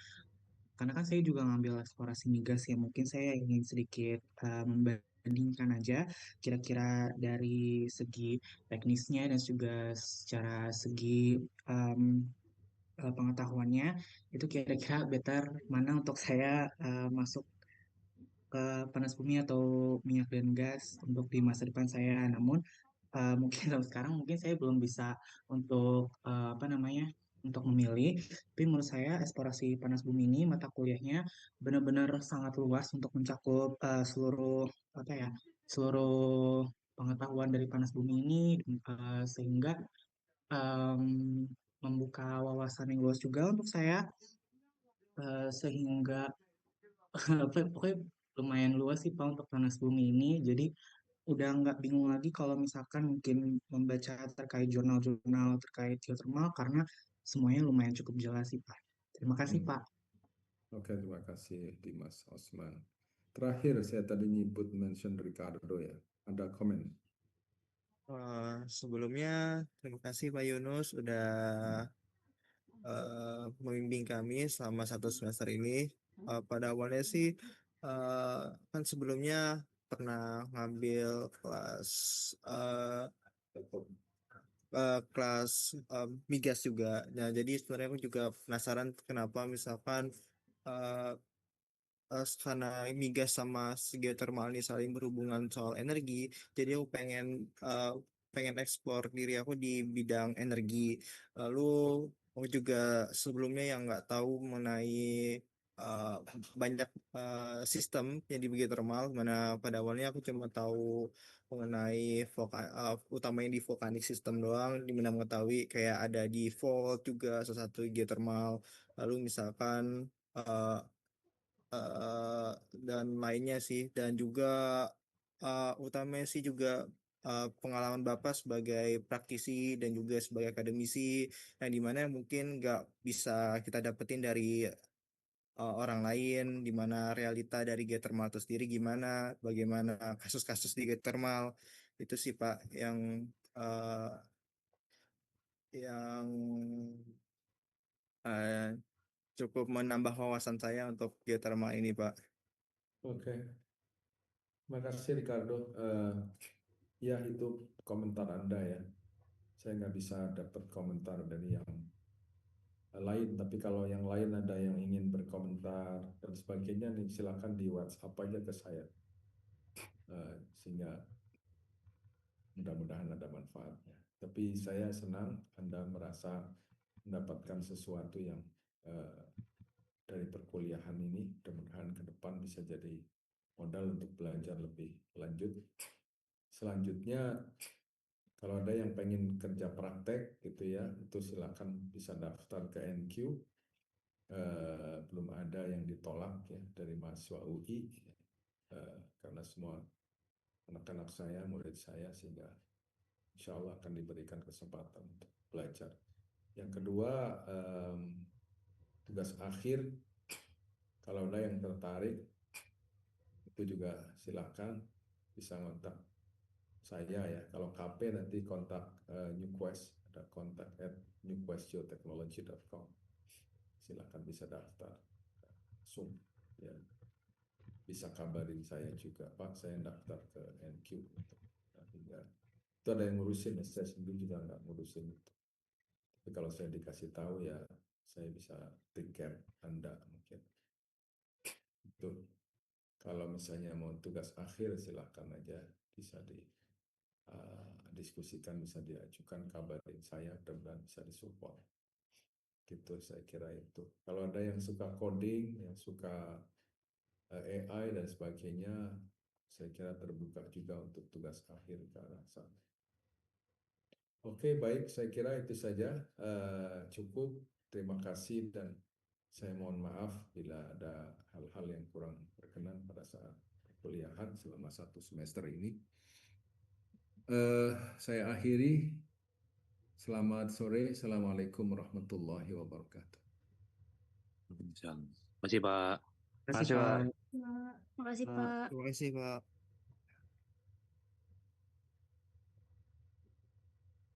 karena kan saya juga ngambil eksplorasi migas ya, mungkin saya ingin sedikit membandingkan aja kira-kira dari segi teknisnya dan juga secara segi pengetahuannya itu kira-kira better mana untuk saya masuk ke panas bumi atau minyak dan gas untuk di masa depan saya. Namun mungkin sampai sekarang mungkin saya belum bisa untuk apa namanya untuk memilih. Tapi menurut saya eksplorasi panas bumi ini mata kuliahnya benar-benar sangat luas untuk mencakup seluruh apa ya seluruh pengetahuan dari panas bumi ini sehingga membuka wawasan yang luas juga untuk saya sehingga pokoknya lumayan luas sih Pak untuk panas bumi ini. Jadi udah nggak bingung lagi kalau misalkan mungkin membaca terkait jurnal-jurnal terkait geothermal karena semuanya lumayan cukup jelas sih Pak. Terima kasih Pak. Oke, terima kasih Dimas Osman. Terakhir saya tadi nyebut mention Ricardo ya. Ada komen? Sebelumnya terima kasih Pak Yunus udah membimbing kami selama 1 semester ini. Pada awalnya sih kan sebelumnya pernah ngambil kelas migas juga. Nah, jadi sebenarnya aku juga penasaran kenapa misalkan karena migas sama geothermal ini saling berhubungan soal energi, jadi aku pengen eksplor diri aku di bidang energi. Lalu aku juga sebelumnya yang nggak tahu mengenai uh, banyak sistem yang di geothermal, mana pada awalnya aku cuma tahu mengenai utamanya di volcanic system doang, di mana mengetahui kayak ada di fault juga salah satu geothermal, lalu misalkan dan lainnya sih, dan juga utamanya sih juga pengalaman Bapak sebagai praktisi dan juga sebagai akademisi yang dimana mungkin nggak bisa kita dapetin dari orang lain, di mana realita dari geothermal itu sendiri gimana, bagaimana kasus-kasus di geothermal itu sih Pak uh, yang uh, cukup menambah wawasan saya untuk geothermal ini Pak. Oke, makasih Ricardo. Ya itu komentar Anda ya. Saya nggak bisa dapat komentar dari yang lain, tapi kalau yang lain ada yang ingin berkomentar dan sebagainya, nih silakan di WhatsApp aja ke saya. Sehingga mudah-mudahan ada manfaatnya. Tapi saya senang Anda merasa mendapatkan sesuatu yang dari perkuliahan ini, mudah-mudahan ke depan bisa jadi modal untuk belajar lebih lanjut. Selanjutnya, kalau ada yang pengen kerja praktek gitu ya, itu silakan bisa daftar ke NQ. Belum ada yang ditolak ya dari mahasiswa UI, karena semua anak-anak saya, murid saya, sehingga insya Allah akan diberikan kesempatan untuk belajar. Yang kedua, tugas akhir, kalau ada yang tertarik, itu juga silakan bisa kontak saya ya. Kalau KP nanti kontak Newquest, ada kontak at newquestgeotechnology.com. Silakan bisa daftar langsung ya. Bisa kabarin saya juga, Pak, saya daftar ke NQ untuk itu ada yang ngurusin, saya sendiri juga nggak ngurusin itu. Tapi kalau saya dikasih tahu ya saya bisa take care Anda mungkin. Itu kalau misalnya mau tugas akhir silakan aja, bisa diskusikan, bisa diajukan, kabarin saya dan bisa disupport. Gitu saya kira itu. Kalau ada yang suka coding, yang suka AI dan sebagainya, saya kira terbuka juga untuk tugas akhir ke arah sana. Oke, baik, saya kira itu saja cukup. Terima kasih dan saya mohon maaf bila ada hal-hal yang kurang berkenan pada saat perkuliahan selama 1 semester ini. Saya akhiri. Selamat sore. Assalamualaikum warahmatullahi wabarakatuh. Terima kasih Pak. Terima kasih Pak. Makasih, Pak. Terima kasih Pak.